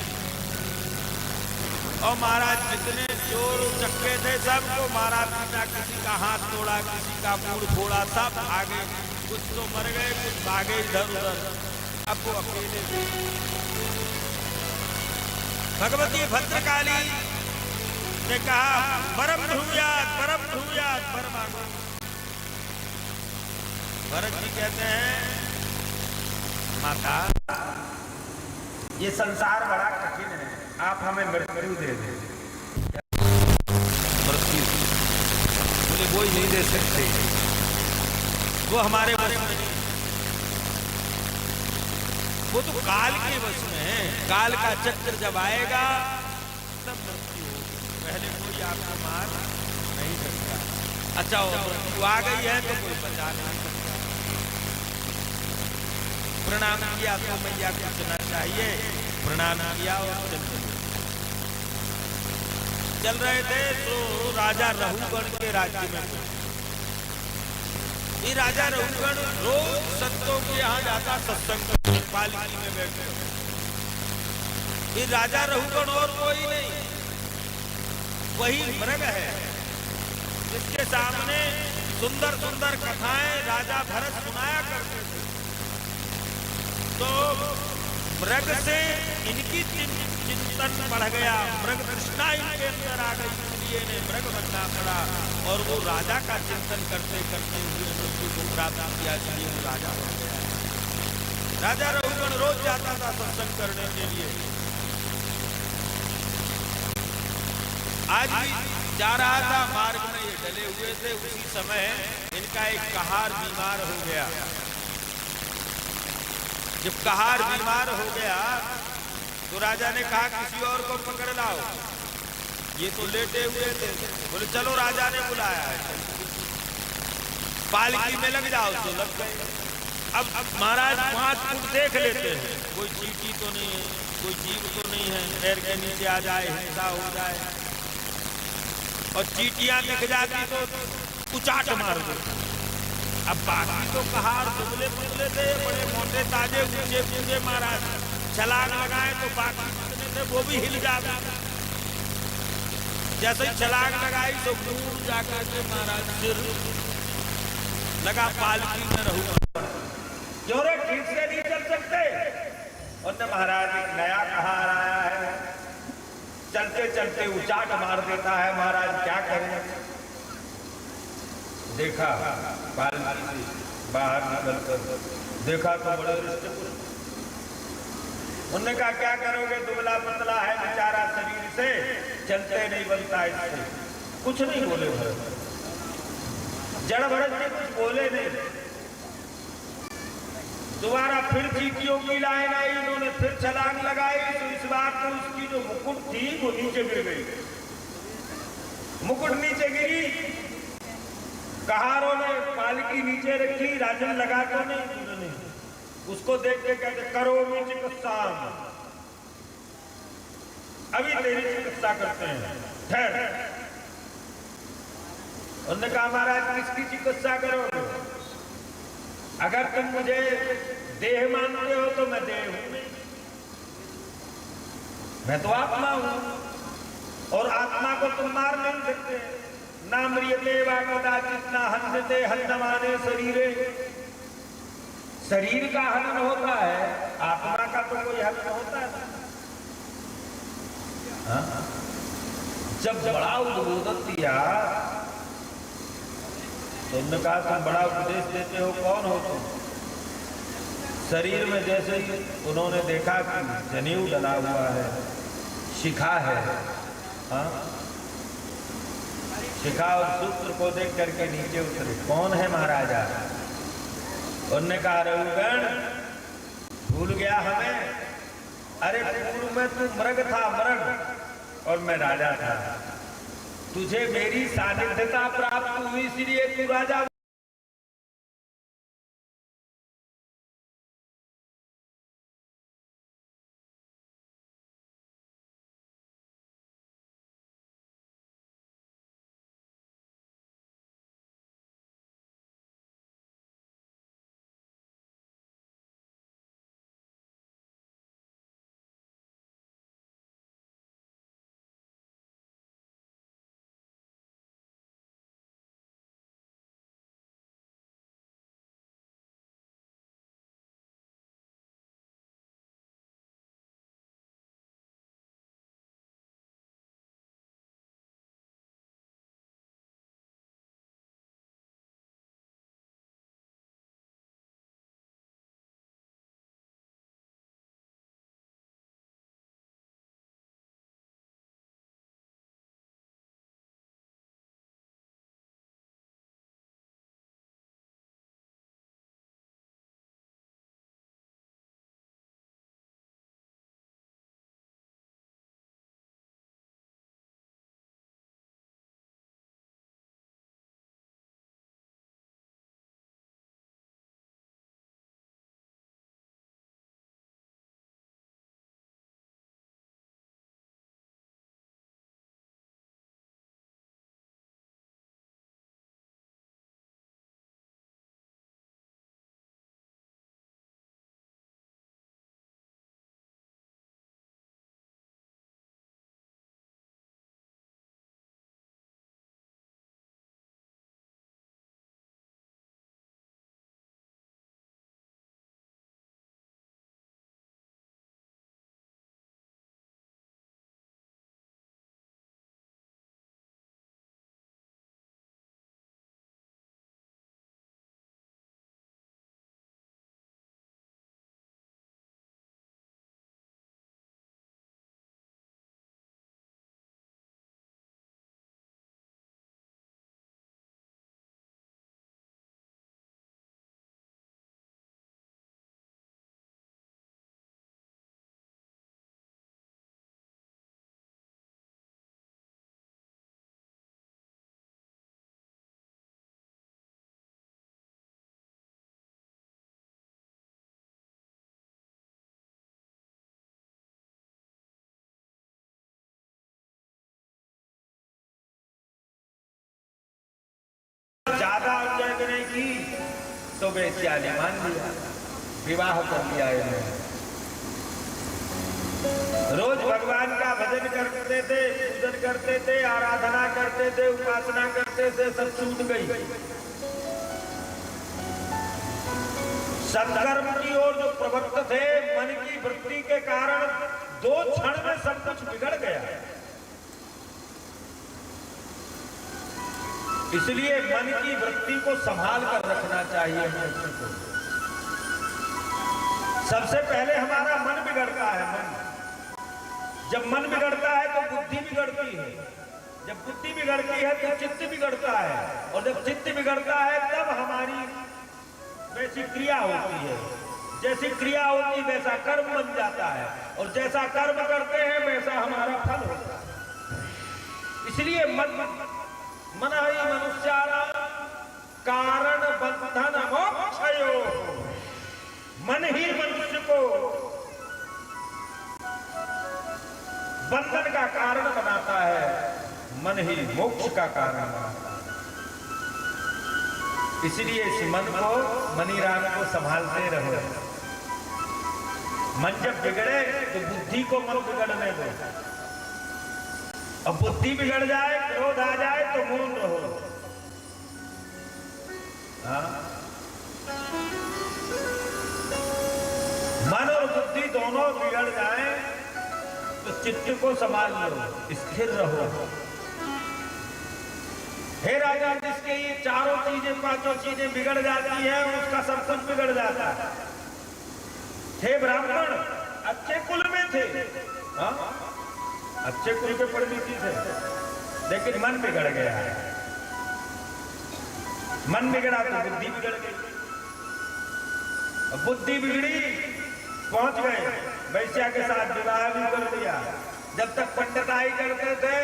और महाराज जितने चोर चक्के थे सबको मारा पीटा, किसी का हाथ तोड़ा, किसी का मुंह फोड़ा, सब आगे। कुछ तो मर गए, कुछ भागे इधर उधर। अब वो अकेले थे। भगवती भद्रकाली ने कहा परम धूयात परम धूयात वर मांगो। भरत जी कहते हैं माता ये संसार बड़ा कठिन है, आप हमें मृत्यु दे दें। मृत्यु बोले वो ही नहीं दे सकते, वो हमारे वश में नहीं, वो तो काल के वश में है। काल का चक्र जब आएगा तब मृत्यु होगी, पहले कोई आपको मार नहीं सकता। अच्छा मृत्यु आ गई है तो कोई बचा नहीं सकता। प्रणाम किया तो मैया को चलना चाहिए। प्रणाम किया और चल रहे थे तो राजा रहुगण के राज्य में ये राजा रहुगण रोज संतों के यहाँ जाता सत्संग, पालकी में बैठे। ये राजा रहुगण और कोई नहीं, वही मृग है जिसके सामने सुंदर सुंदर कथाएं राजा भरत सुनाया करते थे। तो मृग से इनकी चिंतन बढ़ गया, मृग तृष्णा इनके अंदर आ गई, इसलिए ने मृग बनना पड़ा। और वो राजा का चिंतन करते करते हुए मृत्यु को प्राप्त किया, इसलिए वो राजा बन गया। राजा रहुगण रोज जाता था सत्संग करने के लिए। आज भी जा रहा था, मार्ग में ये डले हुए थे। उसी समय इनका एक कहार बीमार हो गया। जब कहार बीमार हो गया तो राजा ने कहा किसी और को पकड़ लाओ। ये तो लेटे हुए थे। बोले चलो राजा ने बुलाया है, पालकी में लग जाओ। तो लग गए। अब महाराज 5 फुट देख लेते हैं, कोई चींटी तो नहीं है, कोई जीव तो नहीं है, पैर के नीचे आ जाए, हिंसा हो जाए। और चींटियां दिख जाती तो उचाट मार दो। अब बाकी तो कहार दुबले पुतले थे, बड़े मोटे ताजे ऊंचे ऊंचे महाराज। छलांग लगाए तो बाकी जितने थे वो भी हिल जाते। जैसे ही छलांग लगाई तो दूर जाकर के महाराज सिर लगा पालकी में। रहूंगा क्यों रे, ठीक से नहीं चल सकते? उनने महाराज एक नया कहार आया है, चलते चलते उचाट मार देता है, महाराज क्या करें? देखा पालकी से बाहर निकलकर देखा तो बड़े रिष्ट। उन्होंने कहा क्या करोगे, दुबला पतला है बेचारा शरीर से, चलते नहीं बनता इससे। कुछ नहीं बोले भरत। जड़ भरत जी कुछ बोले नहीं। दोबारा फिर चींटियों की लाइन आई, इन्होंने फिर छलांग लगाई, तो इस बार तो उसकी जो मुकुट थी वो नीचे गिर गई। मुकुट नीचे गिरी, कहारों ने पालकी नीचे रखी, राजन लगा तो नहीं। उसको देख के कहते करो भी चिकित्सा, अभी तेरी चिकित्सा करते हैं, ठहर। उन्होंने कहा महाराज किसकी चिकित्सा करोगे? अगर तुम मुझे देह मानते हो तो मैं देह हूं, मैं तो आत्मा हूं, और आत्मा को तुम मार नहीं सकते। ना म्रियते वा कदाचित ना हन्यते हन्यमाने शरीरे। शरीर का हनन होता है, आत्मा का तो कोई हनन होता है। जब बड़ा उद्बोधन दिया तो उन्होंने कहा तुम बड़ा उपदेश देते हो, कौन हो तुम? शरीर में जैसे ही उन्होंने देखा कि जनेऊ डला हुआ है, शिखा है, शिखा और सूत्र को देख करके नीचे उतरे। कौन है महाराजा? उन्होंने कहा रघुगण भूल गया हमें? अरे पूर्व में तू मृग था, मृग, और मैं राजा था। तुझे मेरी सानिध्यता प्राप्त हुई, इसलिए तू राजा। ज्यादा अवजय की तो बेचाले मान लिया, विवाह कर लिया इन्होंने। रोज भगवान का भजन करते थे, पूजन करते थे, आराधना करते थे, उपासना करते थे, सब छूट गई। सत्कर्म की ओर जो प्रवृत्त थे, मन की वृत्ति के कारण 2 क्षण में सब कुछ बिगड़ गया। इसलिए मन की वृत्ति को संभाल कर रखना चाहिए व्यक्ति को। सबसे पहले हमारा मन बिगड़ता है। मन जब मन बिगड़ता है तो बुद्धि बिगड़ती है, जब बुद्धि बिगड़ती है तो चित्त बिगड़ता है, और जब चित्त बिगड़ता है तब हमारी वैसी क्रिया होती है, जैसी क्रिया होती वैसा कर्म बन जाता है, और जैसा कर्म करते हैं वैसा हमारा फल होता है। इसलिए मन ही मनुष्याणां कारण बंधन मोक्षयो, मन ही मनुष्य को बंधन का कारण बनाता है, मन ही मोक्ष का कारण बनाता है। इसलिए इस मन को, मनीराम को संभालते रहो। मन जब बिगड़े तो बुद्धि को मन बिगड़ने दो, और बुद्धि बिगड़ जाए, क्रोध आ जाए तो मौन रहो। मन और बुद्धि दोनों बिगड़ जाए तो चित्त को संभाल लो, स्थिर रहो। हे राजा, जिसके ये चारों चीजें, पांचों चीजें बिगड़ जाती हैं, उसका सब कुछ बिगड़ जाता है। हे ब्राह्मण, अच्छे कुल में थे, अच्छे कुल के पंडित थे, लेकिन मन बिगड़ गया है। मन बिगड़ा तो बुद्धि बिगड़ गई, बुद्धि बिगड़ी, पहुंच गए वैश्या के साथ विवाह भी कर दिया। जब तक पंडिताई करते थे,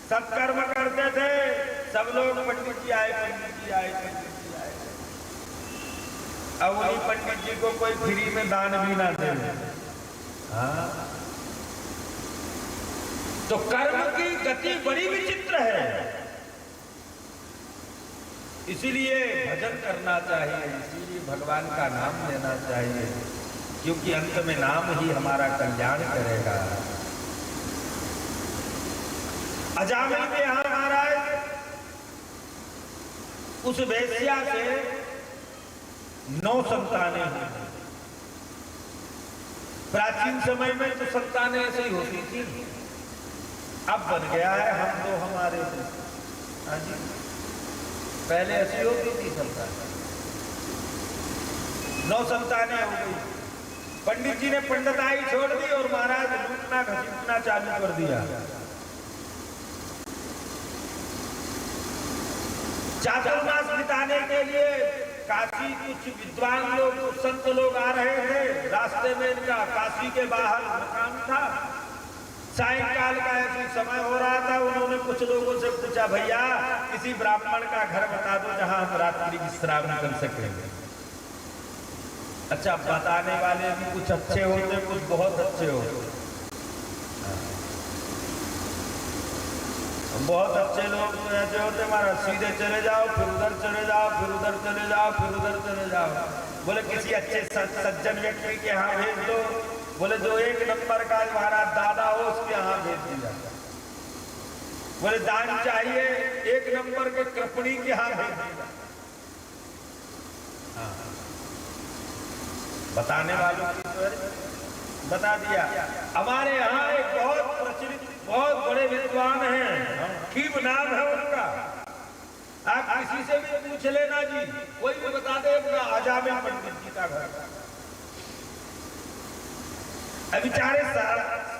सत्कर्म करते थे, सब लोग पंडित जी आए, पंडित जी आए, पंडित जी आए। अब वही पंडित जी को कोई फ्री में दान भी ना दे। तो कर्म की गति बड़ी विचित्र है। इसीलिए भजन करना चाहिए, इसीलिए भगवान का नाम लेना चाहिए, क्योंकि अंत में नाम ही हमारा कल्याण करेगा। अजामिल में यहां महाराज उस वेश्या से 9 संतानें हुई। प्राचीन समय में तो संतानें ऐसे ही होती थी, अब बन गया है हम दो हमारे। हाँ जी, पहले ऐसी होती थी संतान। 9 संतानें हो गई। पंडित जी ने पंडिताई छोड़ दी और महाराज लूटना घसीटना चालू कर दिया। चातुर्मास बिताने के लिए काशी कुछ विद्वान लोग, संत लोग आ रहे थे। रास्ते में इनका काशी के बाहर मकान था। सायंकाल का ऐसा समय हो रहा था, उन्होंने कुछ लोगों से पूछा, भैया किसी ब्राह्मण का घर बता दो जहां हम रात्रि विश्राम कर सकेंगे। अच्छा, बताने वाले भी कुछ अच्छे होते, कुछ बहुत अच्छे होते। बहुत अच्छे लोग ऐसे होते, हमारा सीधे चले जाओ, फिर उधर चले जाओ, फिर उधर चले जाओ, फिर उधर चले जाओ। बोले किसी अच्छे सज्जन व्यक्ति के यहाँ भेज दो। बोले जो 1 नंबर का हमारा दादा हो उसके यहाँ भेज दिया। बोले दान चाहिए, 1 नंबर के कृपणी के यहाँ भेज दिया। बताने वालों की तो बता दिया। हमारे यहाँ एक बहुत प्रचलित, बहुत बड़े विद्वान हैं, खीब नाम है उनका। आप किसी से भी पूछ लेना जी, कोई भी बता दे अपना अजामिल पंडित जी का घर। बेचारे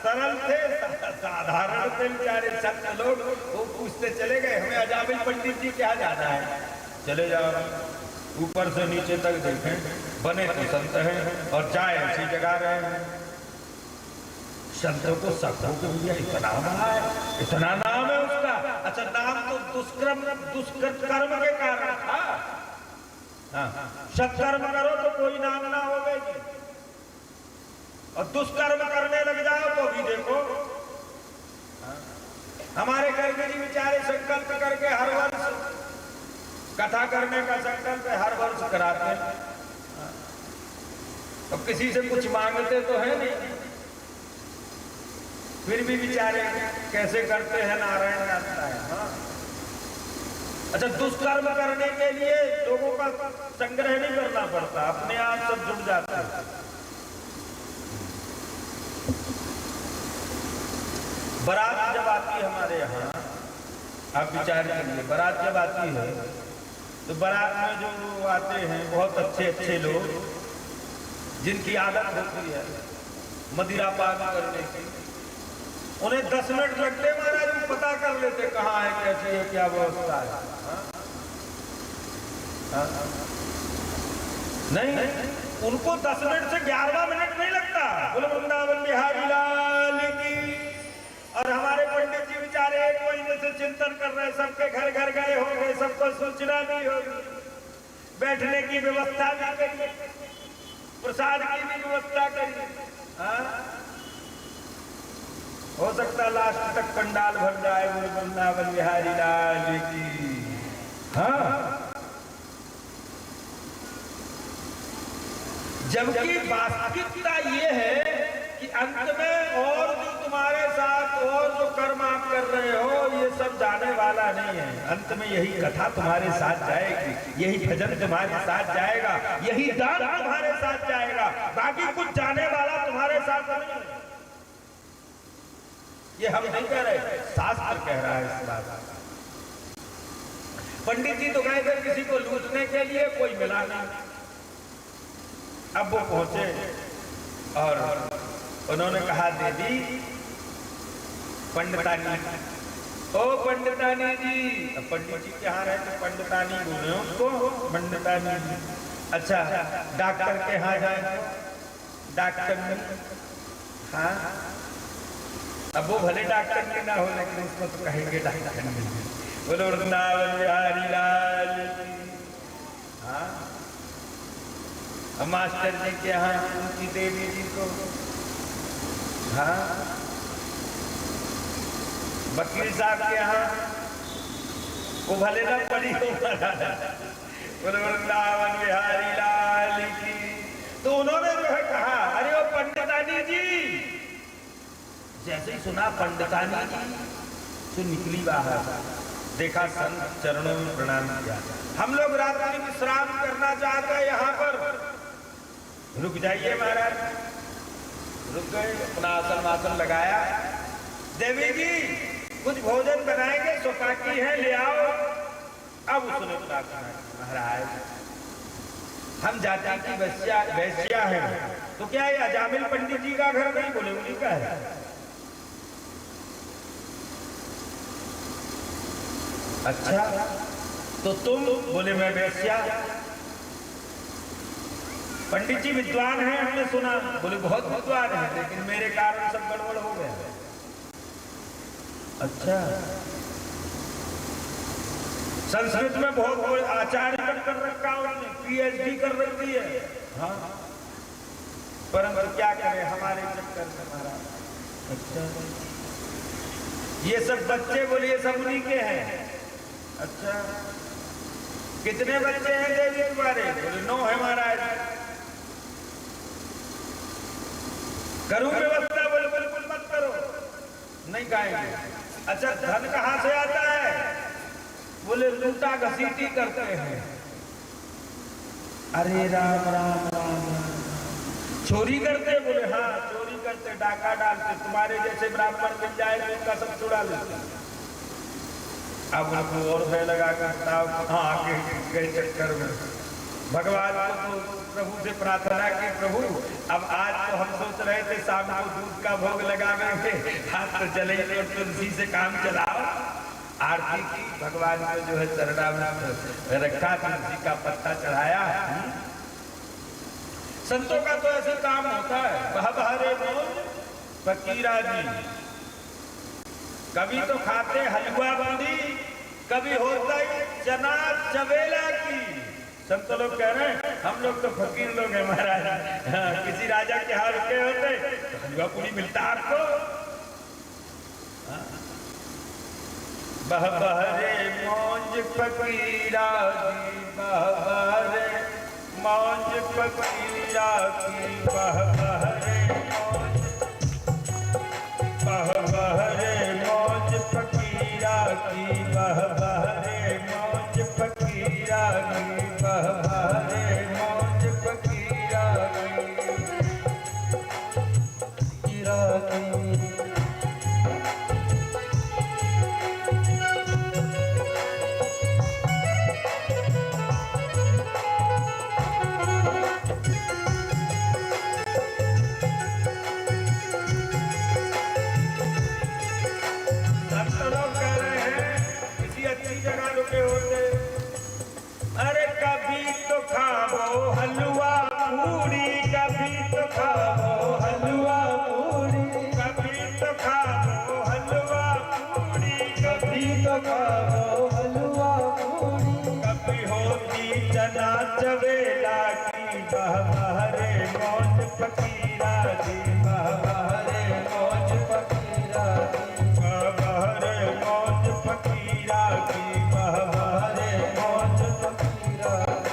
सरल थे, साधारण थे बेचारे संत लोग। वो पूछते चले गए, हमें अजामिल पंडित जी क्या जाना है, चले जाओ। ऊपर से नीचे तक देखें, बने तो संत हैं और जाए ऐसी जगह रहे। संतों को सबको के भैया इतना नाम है उसका। अच्छा, नाम तो दुष्कर्म के कारण था। सत्कर्म करो तो कोई नाम ना होगा जी, और दुष्कर्म करने लग जाओ तो भी देखो। हमारे घर के जी बेचारे संकल्प करके हर वर्ष कथा करने का संकल्प हर वर्ष कराते हैं। तो किसी से कुछ मांगते तो है नहीं, फिर भी बेचारे कैसे करते हैं, नारायण जानता है। अच्छा, दुष्कर्म करने के लिए लोगों का संग्रह नहीं करना पड़ता, अपने आप सब जुड़ जाता है। बारात जब आती है हमारे यहाँ, आप विचार करिए, बारात जब आती है तो बारात में जो आते हैं बहुत अच्छे लोग, जिनकी आदत होती है मदिरा पान करने की, उन्हें 10 मिनट लगते महाराज पता कर लेते कहाँ है, कैसी है, क्या व्यवस्था है। नहीं, उनको 10 मिनट से 11 मिनट नहीं लगता। बोलो वृंदावन बिहारी लाल की। और हमारे पंडित जी बेचारे 1 महीने से चिंतन कर रहे हैं, सबके घर घर गए होंगे, सबको सूचना भी होगी, बैठने की व्यवस्था भी करिए, प्रसाद की भी व्यवस्था करिए। हो सकता लास्ट तक पंडाल भर जाए। बोलो वृंदावन बिहारी लाल की। हाँ, जबकि वास्तविकता ये है कि अंत में और जो तुम्हारे साथ और जो कर्म आप कर रहे हो ये सब जाने वाला नहीं है। अंत में यही कथा तुम्हारे साथ जाएगी, यही भजन तुम्हारे साथ जाएगा, यही दान तुम्हारे साथ जाएगा, बाकी कुछ जाने वाला तुम्हारे साथ नहीं है। ये हम नहीं कह रहे, शास्त्र कह रहा है इस बात। पंडित जी तो गए थे किसी को लूटने के लिए, कोई मिला नहीं। अब वो पहुंचे और उन्होंने कहा, दीदी पंडितानी, ओ पंडितानी जी। अब पंडित जी यहाँ रहते, पंडितानी बोले उसको, पंडितानी जी। अच्छा, डॉक्टर के यहाँ जाए, डॉक्टर नहीं। हाँ, अब वो भले डॉक्टर नहीं ना हो, लेकिन उसको तो कहेंगे डॉक्टर नहीं। बोलो वृंदावन बिहारी लाल। हाँ, मास्टर जी के यहाँ उनकी देवी जी को, हाँ, वकील साहब के यहाँ वो भले ना पड़ी हो। बोलो वृंदावन बिहारी लाल की। तो उन्होंने जो है कहा, अरे वो पंडितानी जी। जैसे ही सुना पंडितानी जी तो निकली बाहर, देखा संत चरणों में प्रणाम किया। हम लोग रात्रि विश्राम करना चाहते हैं, यहाँ पर रुक जाइए महाराज। रुक गए, अपना आसन वासन लगाया। देवी जी कुछ भोजन बनाएंगे, सोपाकी है, ले आओ। अब उसने प्रार्थना की, महाराज हम जाति की वैश्या हैं, तो क्या ये अजामिल पंडित जी का घर नहीं? बोले उन्हीं का है। अच्छा, तो तुम? बोले मैं वैश्या। पंडित जी विद्वान हैं, हमने सुना। बोले बहुत विद्वान है, लेकिन मेरे कारण सब गड़बड़ हो गया। अच्छा, संस्कृत में बहुत आचार्य कर रखा उन्होंने, PhD कर रखी है। हाँ, परंतु क्या करें हमारे चक्कर में महाराज। अच्छा, ये सब बच्चे, बोले ये सब उन्हीं के हैं। अच्छा, कितने बच्चे हैं देवी तुम्हारे? बोले 9 है महाराज। करूं व्यवस्था? बोले बिल्कुल मत करो, नहीं खाएंगे। अच्छा, धन कहाँ से आता है? बोले लूटा घसीटी करते हैं। अरे राम राम राम, चोरी करते? बोले हाँ चोरी करते, डाका डालते, तुम्हारे जैसे ब्राह्मण मिल जाए तो उनका सब चुरा लेते। अब उनको और भय लगा करता, हाँ आगे गए चक्कर में। भगवान को तो प्रभु से प्रार्थना की, प्रभु अब आज तो हम सोच रहे थे शाम को दूध का भोग लगाएंगे, हाथ तो चले तो तुलसी से काम चलाओ। आरती की, भगवान को जो है चरणामृत रखा, तुलसी का पत्ता चढ़ाया। संतों का तो ऐसे काम होता है। बहबहरे मौज फकीरा जी, कभी तो खाते हलवा बंदी, कभी होता ही चना चवेला की। संत लोग कह रहे हैं हम लोग तो फकीर लोग हैं महाराज। हाँ, किसी राजा के हाल के होते तो हलवा पूरी मिलता आपको। हाँ। बहबहरे मौज फकीरा की, बहबहरे मौज फकीरा की, बहबहरे मौज, बहबहरे मौज फकीरा की, बहबहरे मौज फकीरा की, बहबहरे मौज फकीरा की। के होते। अरे कभी तो खाओ हलवा पूरी, कभी तो खाओ हलवा पूरी, कभी तो खाओ हलवा पूरी, कभी तो खाओ हलवा पूरी। कभी होती चना चवेला की बहरे मौज फकीरा दी, बहरे मौज फकीरा दी, बहरे मौज फकीरा की, बहरे मौज फकीरा दी।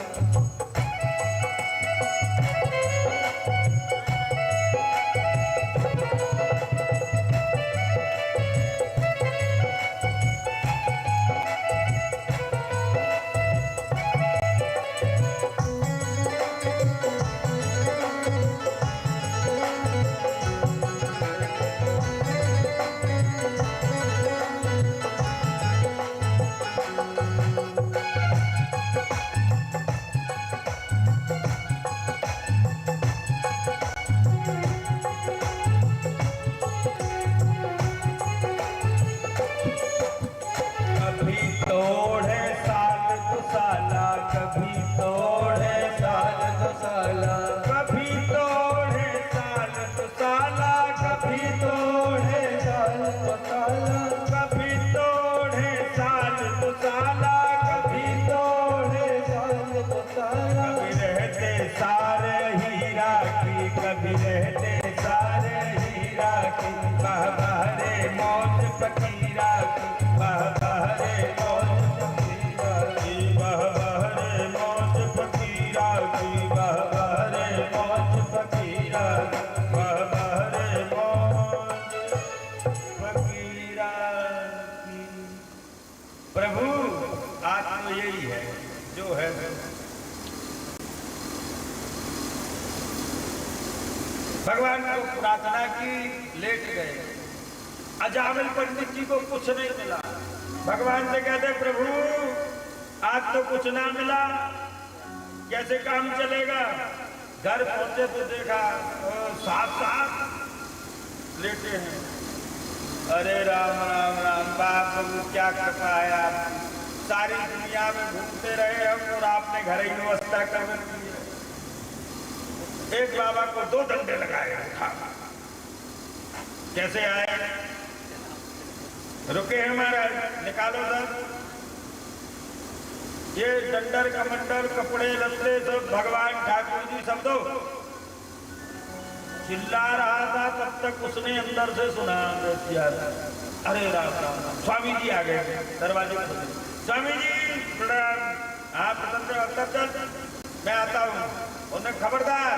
कभी रहते सारे हीरा की, बहरे मौज फकीरा की, बहरे मौज फकीरा की, बहरे मौज फकीरा की, बहरे मौज फकीरा की, बहरे मौज फकीरा की। प्रभु आज तो यही है जो है। भगवान को प्रार्थना की, लेट गए। अजामिल पंडित जी को कुछ नहीं मिला। भगवान से कहते प्रभु आज तो कुछ ना मिला, कैसे काम चलेगा। घर पहुंचे तो देखा साथ साथ लेटे हैं। अरे राम राम राम, बाप प्रभु क्या कृपा है आप, सारी दुनिया में घूमते रहे हम और आपने घर ही व्यवस्था कर दी। एक बाबा को 2 डंडे लगाए, कैसे आए, रुके हैं महाराज, निकालो सर। ये डंडर कमंडर कपड़े लत्ते सब भगवान ठाकुर जी सब दो। चिल्ला रहा था तब तक उसने अंदर से सुना, अरे राम राम, स्वामी जी आ गए दरवाजे पर। स्वामी जी प्रणाम। आप अंदर चल, मैं आता हूँ। उन्हें खबरदार,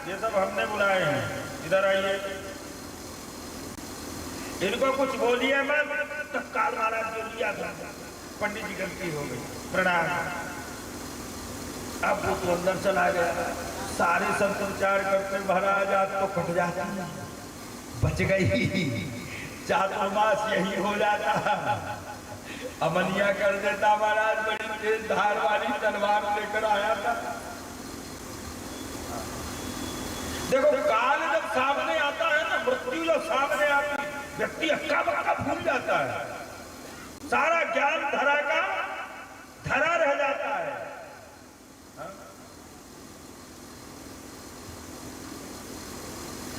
ये सब हमने बुलाए हैं, इधर आइए। इनको कुछ बोलिए मत। तत्काल महाराज जो लिया था, पंडित जी गलती हो गई, प्रणाम। अब वो तो अंदर चला गया। सारे सब संचार करते महाराज आज तो कट जाता, बच गई, चातुर्मास यही हो जाता, अमनिया कर देता महाराज। बड़ी तेज धार वाली तलवार लेकर आया था। देखो काल जब सामने आता है ना, मृत्यु जब सामने आती, व्यक्ति अक्का बक्का भूल जाता है, सारा ज्ञान धरा का धरा रह जाता है।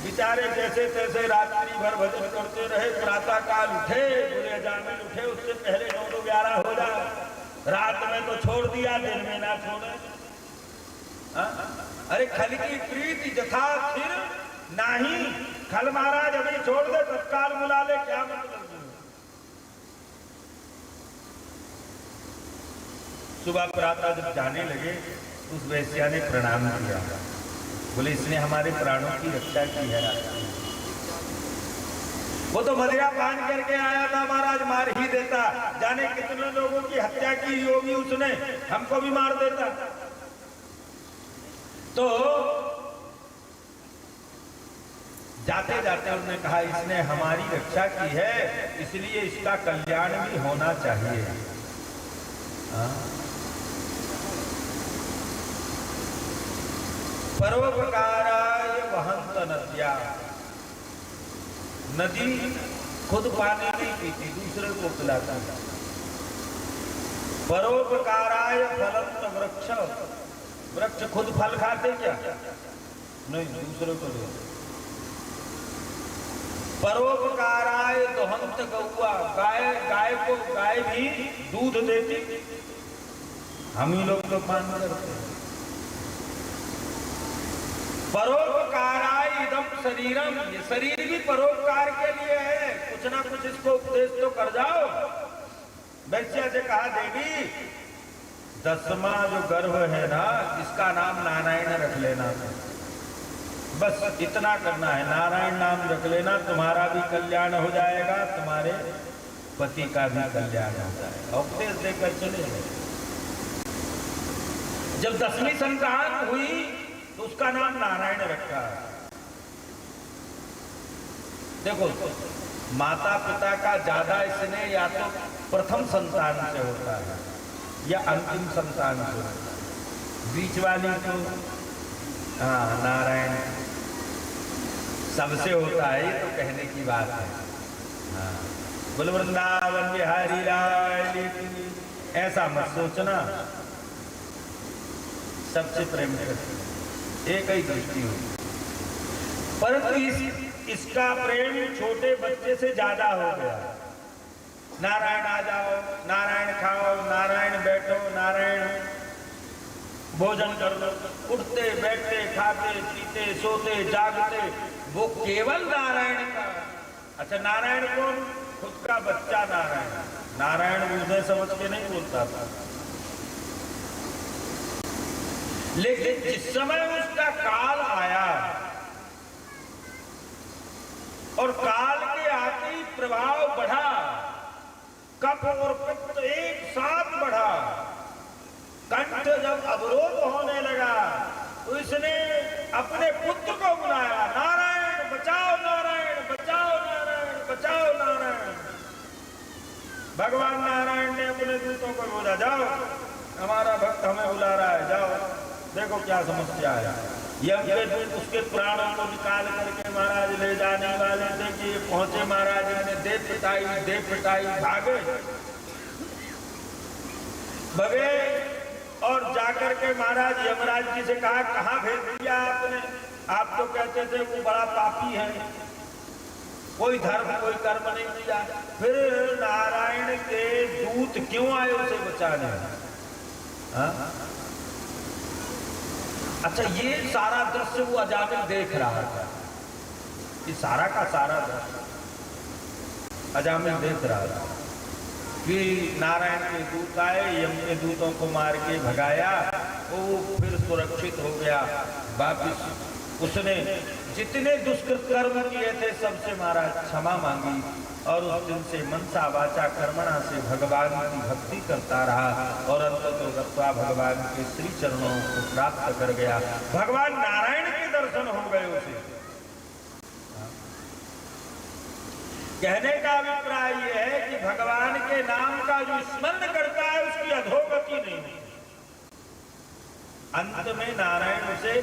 बेचारे जैसे तैसे रात्रि भर भजन करते रहे, प्रातः काल उठे, बोले अजामिल उठे, उससे पहले 9-11 हो जाए। रात में तो छोड़ दिया, दिन में ना छोड़े। अरे खल की प्रीति जथा फिर नहीं, खल महाराज अभी छोड़ दे, तत्काल बुला ले, क्या मतलब। सुबह प्रातः जब जाने लगे, उस वैश्या ने प्रणाम किया, बोले इसने हमारे प्राणों की रक्षा की है। वो तो मदिरा पान करके आया था महाराज, मार ही देता, जाने कितने लोगों की हत्या की होगी उसने, हमको भी मार देता। तो जाते जाते उन्होंने कहा इसने हमारी रक्षा की है, इसलिए इसका कल्याण भी होना चाहिए। परोपकाराय वहंत नद्या, नदी खुद पानी नहीं पीती, दूसरे को पिलाता है। परोपकाराय फलंत वृक्ष, वृक्ष खुद फल खाते क्या? नहीं, दूसरे को दे। परोपकाराय दोहंत गौआ, गाय को गाय भी दूध देती, हम ही लोग तो पान करते हैं। परोपकाराय इदम शरीरम, ये शरीर भी परोपकार के लिए है, कुछ ना कुछ इसको उपदेश तो कर जाओ। वैश्या से कहा देवी 10वां जो गर्भ है ना, इसका नाम नारायण रख लेना, बस इतना करना है, नारायण नाम रख लेना, तुम्हारा भी कल्याण हो जाएगा, तुम्हारे पति का भी कल्याण हो जाएगा। उपदेश देकर चले। जब 10वीं संतान हुई तो उसका नाम नारायण रखा। देखो, माता पिता का ज्यादा स्नेह या तो प्रथम संतान से होता है या अंतिम संतान से होता है, बीच वाली तो नारायण सबसे होता है, ये तो कहने की बात है। बोल वृंदावन बिहारी लाल की, ऐसा मत सोचना, सबसे प्रेम करती, एक ही दृष्टि हो, परंतु इसका प्रेम छोटे बच्चे से ज्यादा हो गया। नारायण आ जाओ, नारायण खाओ, नारायण बैठो, नारायण भोजन कर लो, उठते बैठते खाते पीते सोते जागते वो केवल नारायण का। अच्छा, नारायण कौन? खुद का बच्चा नारायण। नारायण मुझे समझ के नहीं बोलता था, लेकिन जिस समय उसका काल आया और काल के आते ही प्रभाव बढ़ा, कफ और पित्त एक साथ बढ़ा, कंठ जब अवरोध होने लगा तो इसने अपने पुत्र को बुलाया, नारायण बचाओ, नारायण बचाओ, नारायण बचाओ, नारायण। भगवान नारायण ने अपने दूतों को बोला, जाओ हमारा भक्त हमें बुला रहा है, जाओ देखो क्या समस्या है। यम के दूत उसके प्राणों को निकाल करके महाराज ले जाने वाले थे कि पहुंचे, महाराज ने दे पिटाई भागे और जाकर के महाराज यमराज जी से कहा, कहाँ भेज दिया आपने? आप तो कहते थे वो बड़ा पापी है, कोई धर्म कोई कर्म नहीं किया, फिर नारायण के दूत क्यों आए उसे बचाने? अच्छा, ये सारा दृश्य वो अजामिल देख रहा था, ये सारा का सारा दृश्य अजामिल देख रहा था कि नारायण के दूत आए, यम के दूतों को मार के भगाया, वो फिर सुरक्षित हो गया। वापिस उसने जितने दुष्कृत कर्म किए थे सबसे महाराज क्षमा मांगी और उस दिन से मनसा वाचा कर्मणा से भगवान की भक्ति करता रहा और अंततः भगवान के श्री चरणों को प्राप्त कर गया। भगवान नारायण के दर्शन हो गए उसे। कहने का अभिप्राय यह है कि भगवान के नाम का जो स्मरण करता है उसकी अधोगति नहीं होती। अंत में नारायण उसे